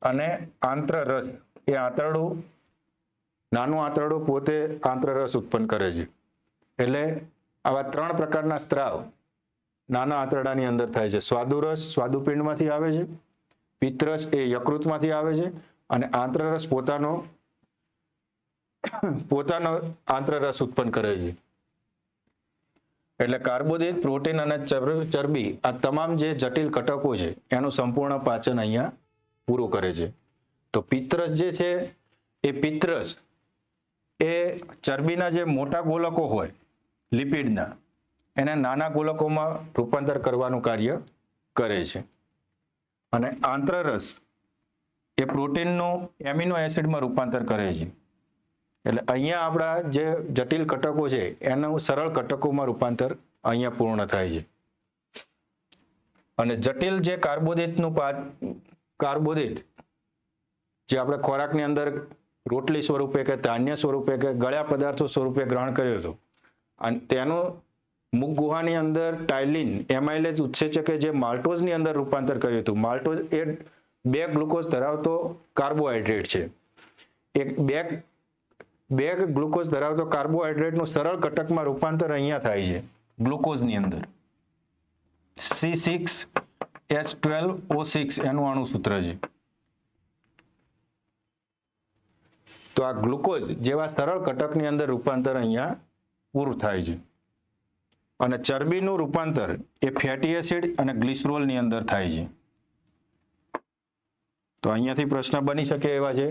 અને આંત્રરસ, એ આંતરડું, નાનું આંતરડું પોતે આંત્રરસ ઉત્પન્ન કરે છે. એટલે આવા 3 પ્રકારના સ્ત્રાવ નાના આંતરડાની અંદર થાય છે. સ્વાદુરસ સ્વાદુપિંડમાંથી આવે છે, પિત્તરસ એ યકૃતમાંથી આવે છે, અને આંત્રરસ પોતાનો આંત્રરસ ઉત્પન્ન કરે છે. એટલે કાર્બોદિત, પ્રોટીન અને ચરબી, આ તમામ જે જટિલ ઘટકો છે એનું સંપૂર્ણ પાચન અહીંયા પૂરું કરે છે. તો પિત્તરસ જે છે એ પિત્તરસ એ ચરબીના જે મોટા ગોલકો હોય લિપિડના, એને નાના ગોલકોમાં રૂપાંતર કરવાનું કાર્ય કરે છે. અને આંત્રરસ એ પ્રોટીનનું એમિનો એસિડમાં રૂપાંતર કરે છે. એટલે અહીંયા આપણા જે જટિલ ઘટકો છે એનું સરળ ઘટકોમાં રૂપાંતર અહીંયા પૂર્ણ થાય છે. અને જટિલ જે કાર્બોદિત જે આપણે ખોરાકની અંદર રોટલી સ્વરૂપે કે ધાન્ય સ્વરૂપે કે ગળ્યા પદાર્થો સ્વરૂપે ગ્રહણ કર્યો હતો, અને તેનું મુખ ગુહાની અંદર ટાઇલિન એમાઇલેજ ઉત્સેચકે જે માલ્ટોઝની અંદર રૂપાંતર કર્યું હતું. માલ્ટોઝ એ 2 ગ્લુકોઝ ધરાવતો કાર્બોહાઈડ્રેટ છે. એક 2 ગ્લુકોઝ ધરાવતો કાર્બોહાઈડ્રેટનું સરળ ઘટકમાં રૂપાંતર અહીંયા થાય છે ગ્લુકોઝની અંદર. C6H12O6 એનું અણુસૂત્ર છે. તો આ ગ્લુકોઝ જેવા સરળ ઘટકની અંદર રૂપાંતર અહીંયા પૂરું થાય છે. અને ચરબીનું રૂપાંતર એ ફેટી એસિડ અને ગ્લિસરોલની અંદર થાય છે. તો અહીંયાથી પ્રશ્ન બની શકે એવા છે.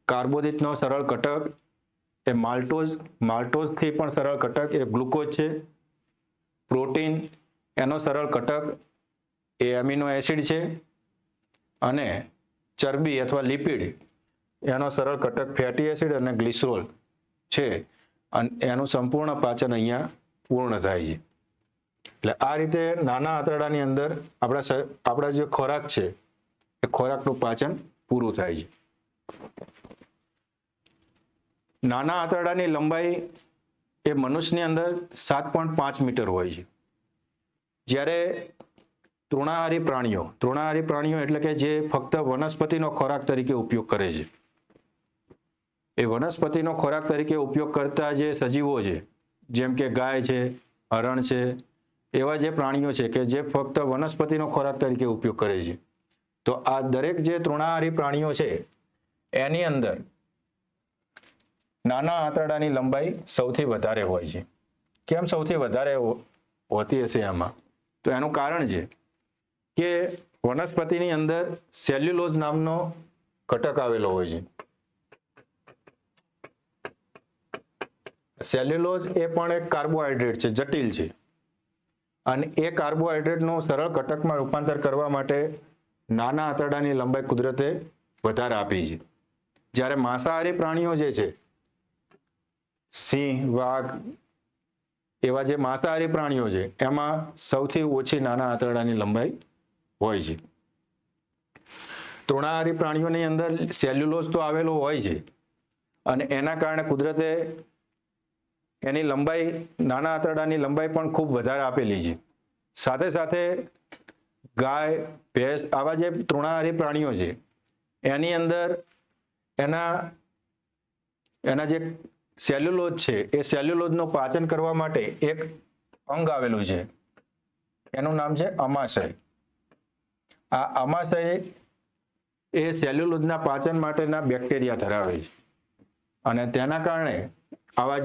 કાર્બોદિતનો સરળ ઘટક એ માલ્ટોઝથી પણ સરળ ઘટક એ ગ્લુકોઝ છે. પ્રોટીન એનો સરળ ઘટક એ એમિનો એસિડ છે, અને ચરબી અથવા લિપિડ એનો સરળ ઘટક ફેટી એસિડ અને ગ્લિસરોલ છે, અને એનું સંપૂર્ણ પાચન અહીંયા પૂર્ણ થાય છે. એટલે આ રીતે નાના આંતરડાની અંદર આપણા જે ખોરાક છે એ ખોરાકનું પાચન પૂરું થાય છે. નાના આંતરડાની લંબાઈ એ મનુષ્યની અંદર 7.5 મીટર હોય છે, જ્યારે તૃણાહારી પ્રાણીઓ એટલે કે જે ફક્ત વનસ્પતિનો ખોરાક તરીકે ઉપયોગ કરે છે. એ વનસ્પતિનો ખોરાક તરીકે ઉપયોગ કરતા જે સજીવો છે, જેમ કે ગાય છે, હરણ છે, એવા જે પ્રાણીઓ છે કે જે ફક્ત વનસ્પતિનો ખોરાક તરીકે ઉપયોગ કરે છે. તો આ દરેક જે તૃણાહારી પ્રાણીઓ છે એની અંદર નાના આંતરડાની લંબાઈ સૌથી વધારે હોય છે. કેમ સૌથી વધારે હોતી હશે આમાં? તો એનું કારણ છે કે વનસ્પતિની અંદર સેલ્યુલોઝ નામનો ઘટક આવેલો હોય છે. સેલ્યુલોઝ એ પણ એક કાર્બોહાઈડ્રેટ છે, જટિલ છે, અને એ કાર્બોહાઈડ્રેટનું સરળ ઘટકમાં રૂપાંતર કરવા માટે નાના આંતરડાની લંબાઈ કુદરતે વધારે આપી છે. જ્યારે માંસાહારી પ્રાણીઓ જે છે, સિંહ, વાઘ, એવા જે માંસાહારી પ્રાણીઓ છે એમાં સૌથી ઓછી નાના આંતરડાની લંબાઈ હોય છે. તૃણાહારી પ્રાણીઓની અંદર સેલ્યુલોઝ તો આવેલો હોય છે, અને એના કારણે કુદરતે એની લંબાઈ, નાના આંતરડાની લંબાઈ પણ ખૂબ વધારે આપેલી છે. સાથે સાથે ગાય, ભેંસ, આવા જે તૃણાહારી પ્રાણીઓ છે એની અંદર એના જે સેલ્યુલોઝ છે એ સેલ્યુલોઝનું પાચન કરવા માટે એક અંગ આવેલું છે, એનું નામ છે અમાશય. આ અમાશય એ સેલ્યુલોઝના પાચન માટેના બેક્ટેરિયા ધરાવે છે, અને તેના કારણે આવા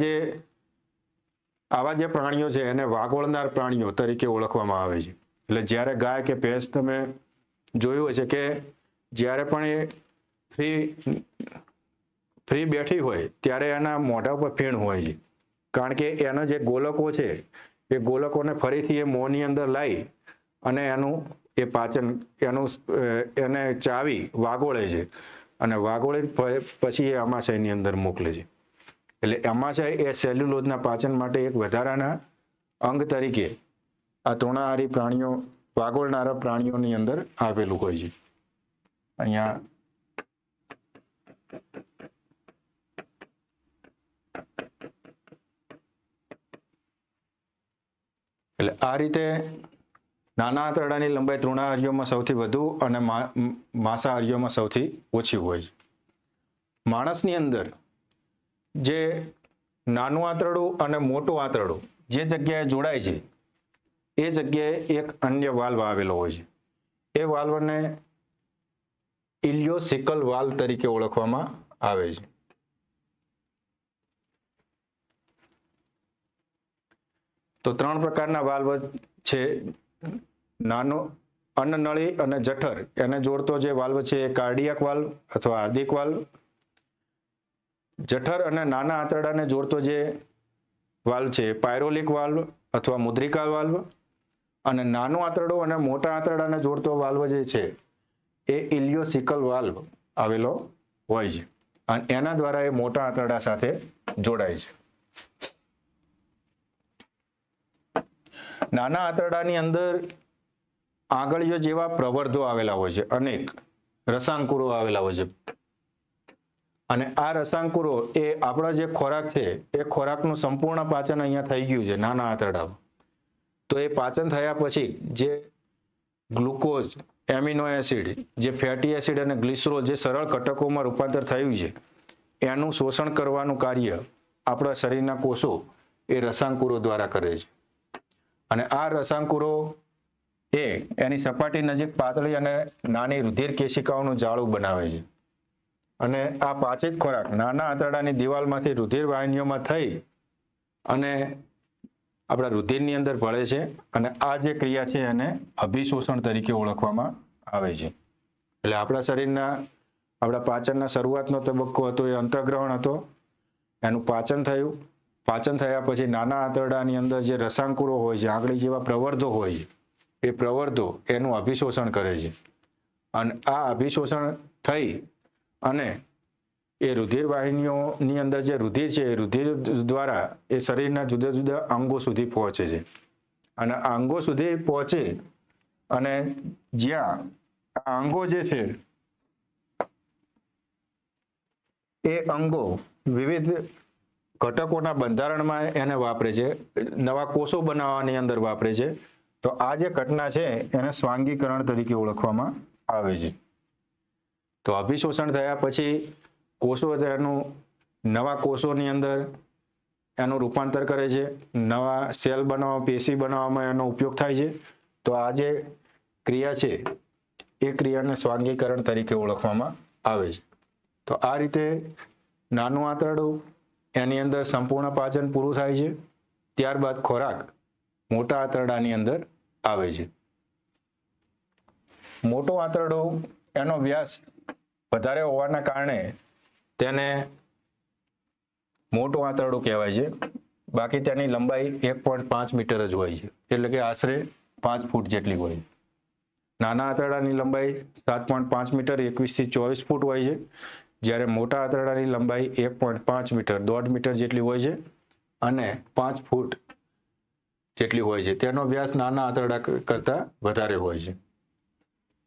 જે પ્રાણીઓ છે એને વાગોળનાર પ્રાણીઓ તરીકે ઓળખવામાં આવે છે. એટલે જ્યારે ગાય કે ભેંસ તમે જોયું હશે કે જ્યારે પણ એ ફ્રી બેઠી હોય ત્યારે એના મોઢા ઉપર ફીણ હોય છે, કારણ કે એના જે ગોલકો છે એ ગોલકોને ફરીથી એ મોંની અંદર લાવી અને એનું એ પાચન એને ચાવી વાગોળે છે, અને વાગોળી પછી એ અમાશયની અંદર મોકલે છે. એટલે અમાશય એ સેલ્યુલોઝના પાચન માટે એક વધારાના અંગ તરીકે આ તૃણાહારી પ્રાણીઓ, વાગોળનારા પ્રાણીઓની અંદર આવેલું હોય છે. અહીંયા એટલે આ રીતે નાના આંતરડાની લંબાઈ તૃણાહારીઓમાં સૌથી વધુ અને માંસાહારીઓમાં સૌથી ઓછી હોય છે. માણસની અંદર જે નાનું આંતરડું અને મોટું આંતરડું જે જગ્યાએ જોડાય છે એ જગ્યાએ એક અન્ય વાલ્વ આવેલો હોય છે. એ વાલ્વને ઇલિયોસિકલ વાલ્વ તરીકે ઓળખવામાં આવે છે. તો 3 પ્રકારના વાલ્વ છે. નાનો અન્નનળી અને જઠર એને જોડતો જે વાલ્વ છે એ કાર્ડિયાક વાલ્વ અથવા હાર્દિક વાલ્વ. જઠર અને નાના આંતરડાને જોડતો જે વાલ્વ છે પાયરોલિક વાલ્વ અથવા મુદ્રિકા વાલ્વ. અને નાનું આંતરડું અને મોટા આંતરડાને જોડતો વાલ્વ જે છે એ ઇલિયોસિકલ વાલ્વ આવેલો હોય છે, અને એના દ્વારા એ મોટા આંતરડા સાથે જોડાય છે. નાના આંતરડાની અંદર આંગળીઓ જેવા પ્રવર્ધો આવેલા હોય છે, અનેક રસાંકુરો આવેલા હોય છે, અને આ રસાંકુરો એ આપણા જે ખોરાક છે એ ખોરાકનું સંપૂર્ણ પાચન અહીંયા થઈ ગયું છે નાના આંતરડામાં. તો એ પાચન થયા પછી જે ગ્લુકોઝ, એમિનો એસિડ, જે ફેટી એસિડ અને ગ્લિસરોલ જે સરળ ઘટકોમાં રૂપાંતર થયું છે એનું શોષણ કરવાનું કાર્ય આપણા શરીરના કોષો એ રસાંકુરો દ્વારા કરે છે. અને આ રસાંકુરો એની સપાટી નજીક પાતળી અને નાની રુધિર કેશિકાઓનું જાળું બનાવે છે, અને આ પાચિત ખોરાક નાના આંતરડાની દિવાલમાંથી રુધિર વાહિનીઓમાં થઈ અને આપણા રુધિરની અંદર ભળે છે, અને આ જે ક્રિયા છે એને અભિશોષણ તરીકે ઓળખવામાં આવે છે. એટલે આપણા શરીરના આપણા પાચનના શરૂઆતનો તબક્કો હતો એ અંતઃગ્રહણ હતો. એનું પાચન થયું. પાચન થયા પછી નાના આંતરડાની અંદર જે રસાંકુરો હોય છે, આંગળી જેવા પ્રવર્ધો હોય છે, એ પ્રવર્ધો એનું અભિશોષણ કરે છે, અને આ અભિશોષણ થઈ અને એ રુધિર વાહિનીઓની અંદર જે રુધિર છે એ રુધિર દ્વારા એ શરીરના જુદા જુદા અંગો સુધી પહોંચે છે, અને આ અંગો સુધી પહોંચે અને જ્યાં આ અંગો જે છે એ અંગો વિવિધ ઘટકોના બંધારણમાં એને વાપરે છે, નવા કોષો બનાવવાની અંદર વાપરે છે, તો આ જે ઘટના છે એને સ્વાંગીકરણ તરીકે ઓળખવામાં આવે છે. તો અભિશોષણ થયા પછી કોષો તેનું નવા કોષોની અંદર એનું રૂપાંતર કરે છે, નવા સેલ બનાવવા, પેશી બનાવવામાં એનો ઉપયોગ થાય છે. તો આ જે ક્રિયા છે એ ક્રિયાને સ્વાંગીકરણ તરીકે ઓળખવામાં આવે છે. તો આ રીતે નાનું આંતરડું એની અંદર સંપૂર્ણ પાચન પૂરું થાય છે. ત્યારબાદ ખોરાક મોટા આંતરડાની અંદર આવે છે. મોટો આંતરડો એનો વ્યાસ વધારે હોવાના કારણે તેને મોટું આંતરડું કહેવાય છે. બાકી તેની લંબાઈ 1.5 મીટર જ હોય છે, એટલે કે આશરે 5 ફૂટ જેટલી હોય છે. નાના આંતરડાની લંબાઈ 7.5 મીટર 21 થી 24 ફૂટ હોય છે, જ્યારે મોટા આંતરડાની લંબાઈ 1.5 મીટર 1.5 મીટર જેટલી હોય છે અને 5 ફૂટ જેટલી હોય છે. તેનો વ્યાસ નાના આંતરડા કરતાં વધારે હોય છે.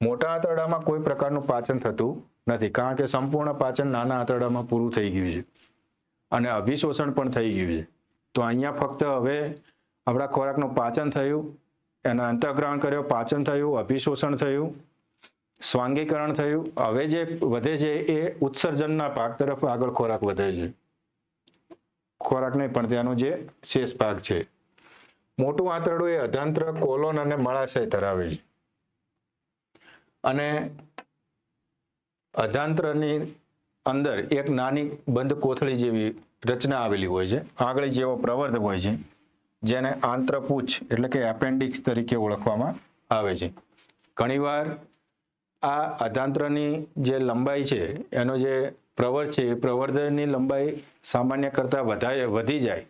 મોટા આંતરડામાં કોઈ પ્રકારનું પાચન થતું નથી, કારણ કે સંપૂર્ણ પાચન નાના આંતરડામાં પૂરું થઈ ગયું છે અને અભિશોષણ પણ થઈ ગયું છે. તો અહીંયા ફક્ત હવે આપણા ખોરાકનું પાચન થયું, એના અંતઃગ્રહણ કર્યો, પાચન થયું, અભિશોષણ થયું, સ્વાંગીકરણ થયું. હવે જે વધે છે એ ઉત્સર્જનના ભાગ તરફ આગળ ખોરાક વધે છે. ખોરાક નહીં પણ તેનો જે શેષ ભાગ છે. મોટું આંતરડું એ અધાંત્ર, કોલોન અને મળાશય ધરાવે છે અને અધાંત્રની અંદર એક નાની બંધ કોથળી જેવી રચના આવેલી હોય છે, આંગળી જેવો પ્રવર્ધ હોય છે, જેને આંત્રપૂછ એટલે કે એપેન્ડિક્સ તરીકે ઓળખવામાં આવે છે. ઘણીવાર આ અધાંત્રની જે લંબાઈ છે એનો જે પ્રવર્ધ છે એ પ્રવર્ધની લંબાઈ સામાન્ય કરતાં વધી જાય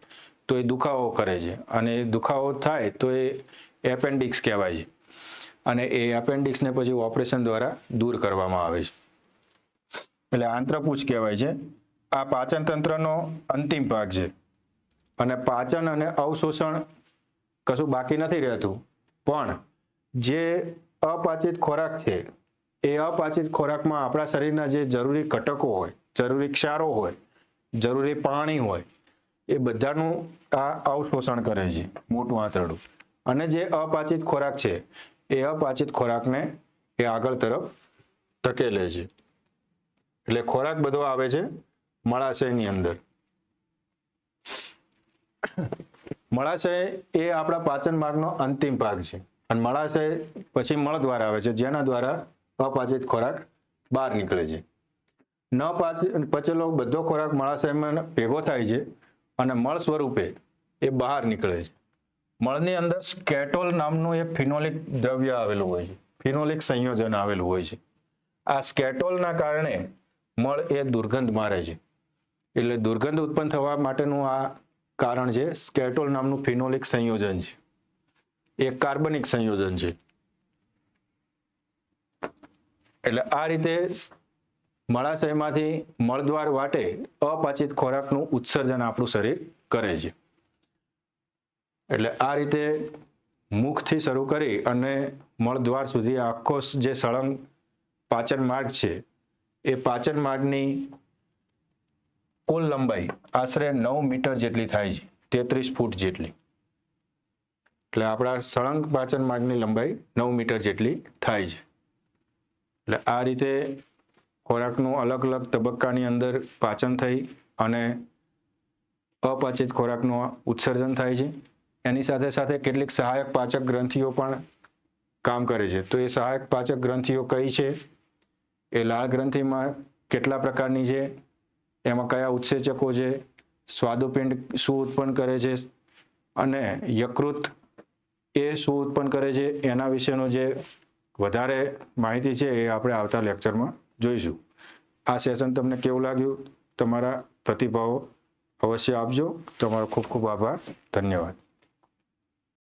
તો એ દુખાવો કરે છે અને દુખાવો થાય તો એ એપેન્ડિક્સ કહેવાય છે અને એ એપેન્ડિક્સને પછી ઓપરેશન દ્વારા દૂર કરવામાં આવે છે, એટલે આંત્રપૂછ કહેવાય છે. આ પાચન તંત્રનો અંતિમ ભાગ છે અને પાચન અને અવશોષણ કશું બાકી નથી રહેતું, પણ જે અપાચિત ખોરાક છે એ અપાચિત ખોરાકમાં આપણા શરીરના જે જરૂરી ઘટકો હોય, જરૂરી ક્ષારો હોય, જરૂરી પાણી હોય, એ બધાનું આ અવશોષણ કરે છે મોટું આંતરડું. અને જે અપાચિત ખોરાક છે એ અપાચિત ખોરાકને એ આગળ તરફ ધકેલે છે. એટલે ખોરાક બધો આવે છે મળાશયની અંદર. મળાશય એ આપણા પાચન માર્ગનો અંતિમ ભાગ છે અને મળાશય પછી મળ દ્વાર આવે છે, જેના દ્વારા અપાચિત ખોરાક બહાર નીકળે છે. ન પચેલો બધો ખોરાક મળાશયમાં ભેગો થાય છે અને મળ સ્વરૂપે એ બહાર નીકળે છે. મળની અંદર સ્કેટોલ નામનું એક ફિનોલિક દ્રવ્ય આવેલું હોય છે, ફિનોલિક સંયોજન આવેલું હોય છે. આ સ્કેટોલના કારણે મળ એ દુર્ગંધ મારે છે, એટલે દુર્ગંધ ઉત્પન્ન થવા માટેનું આ કારણ છે. સ્કેટોલ નામનું ફિનોલિક સંયોજન છે, એક કાર્બનિક સંયોજન છે. એટલે આ રીતે મળાશયમાંથી મળદ્વાર વાટે અપાચિત ખોરાકનું ઉત્સર્જન આપણું શરીર કરે છે. એટલે આ રીતે મુખથી શરૂ કરી અને મળદ્વાર સુધી આખો જે સળંગ પાચન માર્ગ છે એ પાચન માર્ગની કુલ લંબાઈ આશરે 9 મીટર જેટલી થાય છે, 33 ફૂટ જેટલી. એટલે આપણા સળંગ પાચન માર્ગની લંબાઈ 9 મીટર જેટલી થાય છે. એટલે આ રીતે ખોરાકનું અલગ અલગ તબક્કાની અંદર પાચન થઈ અને અપાચિત ખોરાકનું ઉત્સર્જન થાય છે. એની સાથે સાથે કેટલીક સહાયક પાચક ગ્રંથિઓ પણ કામ કરે છે. તો એ સહાયક પાચક ગ્રંથિઓ કઈ છે? એ લાળ ગ્રંથિમાં કેટલા પ્રકારની છે, એમાં કયા ઉત્સેચકો છે, સ્વાદુપિંડ શું ઉત્પન્ન કરે છે અને યકૃત એ શું ઉત્પન્ન કરે છે, એના વિશેનો જે વધારે માહિતી છે એ આપણે આવતા લેક્ચરમાં જોઈશું. આ સેશન તમને કેવું લાગ્યું? તમારા પ્રતિભાવો અવશ્ય આપજો. તમારો ખૂબ ખૂબ આભાર. ધન્યવાદ.